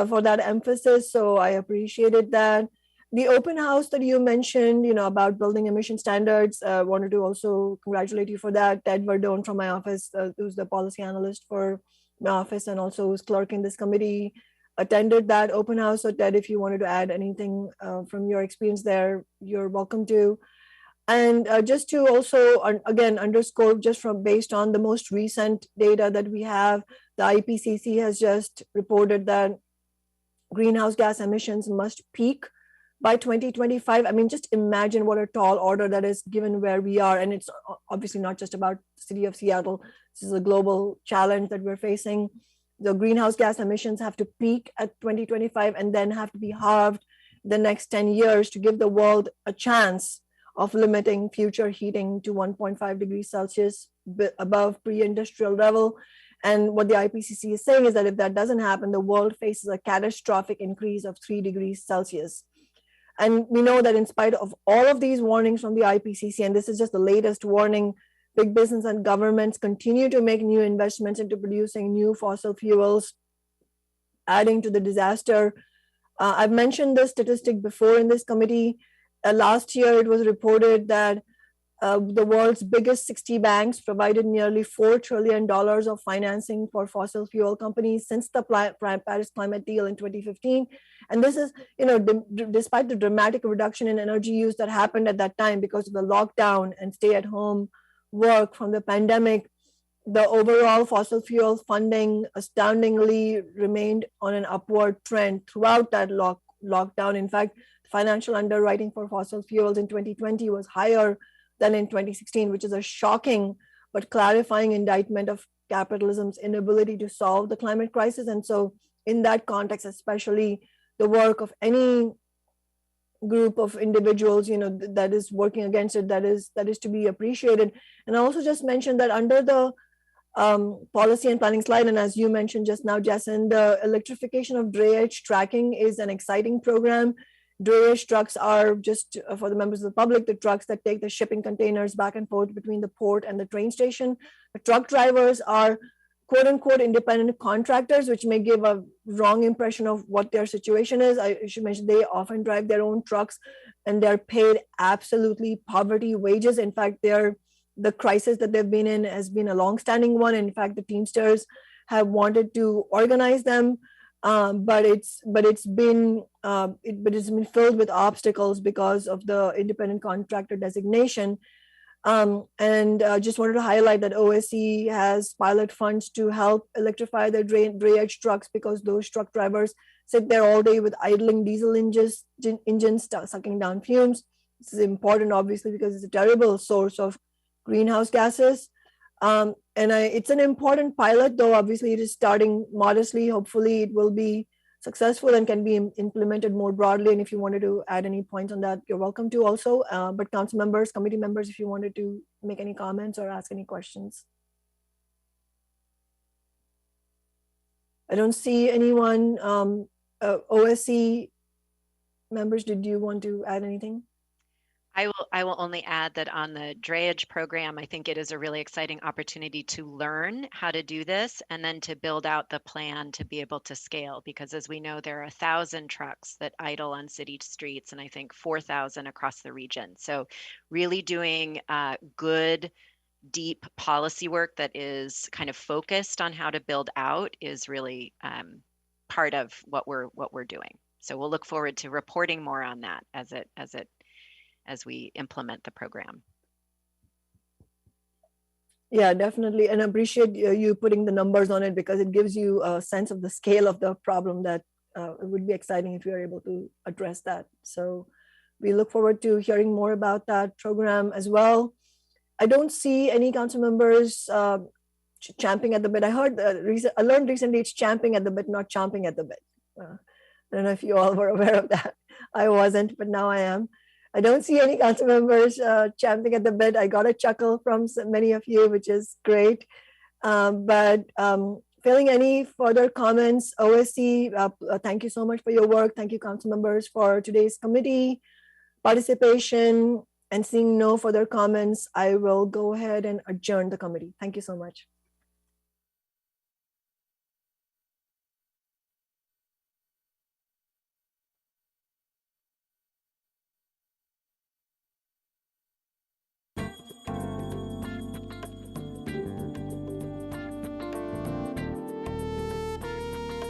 for that emphasis. So I appreciated that. The open house that you mentioned, about building emission standards, wanted to also congratulate you for that. Ted Verdone from my office, who's the policy analyst for my office and also who's clerk in this committee, attended that open house. So Ted, if you wanted to add anything from your experience there, you're welcome to. And just to also, again, underscore just from based on the most recent data that we have, the IPCC has just reported that greenhouse gas emissions must peak by 2025. I mean, just imagine what a tall order that is given where we are. And it's obviously not just about the city of Seattle. This is a global challenge that we're facing. The greenhouse gas emissions have to peak at 2025 and then have to be halved the next 10 years to give the world a chance of limiting future heating to 1.5 degrees Celsius above pre-industrial level. And what the IPCC is saying is that if that doesn't happen, the world faces a catastrophic increase of 3 degrees Celsius. And we know that in spite of all of these warnings from the IPCC, and this is just the latest warning, big business and governments continue to make new investments into producing new fossil fuels, adding to the disaster. I've mentioned this statistic before in this committee. Last year, it was reported that the world's biggest 60 banks provided nearly $4 trillion of financing for fossil fuel companies since the Paris Climate Deal in 2015. And this is, despite the dramatic reduction in energy use that happened at that time because of the lockdown and stay-at-home work from the pandemic, the overall fossil fuel funding astoundingly remained on an upward trend throughout that lockdown. In fact, financial underwriting for fossil fuels in 2020 was higher than in 2016, which is a shocking but clarifying indictment of capitalism's inability to solve the climate crisis. And so in that context, especially the work of any group of individuals, that is working against it, that is to be appreciated. And I also just mentioned that under the policy and planning slide, and as you mentioned just now, Jason, the electrification of drayage tracking is an exciting program. Drayage trucks are, just for the members of the public, the trucks that take the shipping containers back and forth between the port and the train station. The truck drivers are quote unquote independent contractors, which may give a wrong impression of what their situation is. I should mention they often drive their own trucks and they're paid absolutely poverty wages. In fact, the crisis that they've been in has been a longstanding one. In fact, the Teamsters have wanted to organize them, but it's been filled with obstacles because of the independent contractor designation. And just wanted to highlight that OSC has pilot funds to help electrify their drayage trucks because those truck drivers sit there all day with idling diesel engines sucking down fumes. This is important, obviously, because it's a terrible source of greenhouse gases. It's an important pilot, though obviously it is starting modestly. Hopefully it will be successful and can be implemented more broadly. And if you wanted to add any points on that, you're welcome to also. But council members, committee members, if you wanted to make any comments or ask any questions. I don't see anyone. OSC members, did you want to add anything? I will only add that on the drayage program, I think it is a really exciting opportunity to learn how to do this and then to build out the plan to be able to scale. Because as we know, there are 1,000 trucks that idle on city streets and I think 4,000 across the region. So really doing good, deep policy work that is kind of focused on how to build out is really part of what we're doing. So we'll look forward to reporting more on that as we implement the program. Yeah, definitely. And I appreciate you putting the numbers on it because it gives you a sense of the scale of the problem that it would be exciting if you are able to address that. So we look forward to hearing more about that program as well. I don't see any council members champing at the bit. I learned recently it's champing at the bit, not chomping at the bit. I don't know if you all were aware of that. I wasn't, but now I am. I don't see any council members champing at the bit. I got a chuckle from many of you, which is great. But failing any further comments, OSC, thank you so much for your work. Thank you, council members, for today's committee. participation, and seeing no further comments, I will go ahead and adjourn the committee. Thank you so much.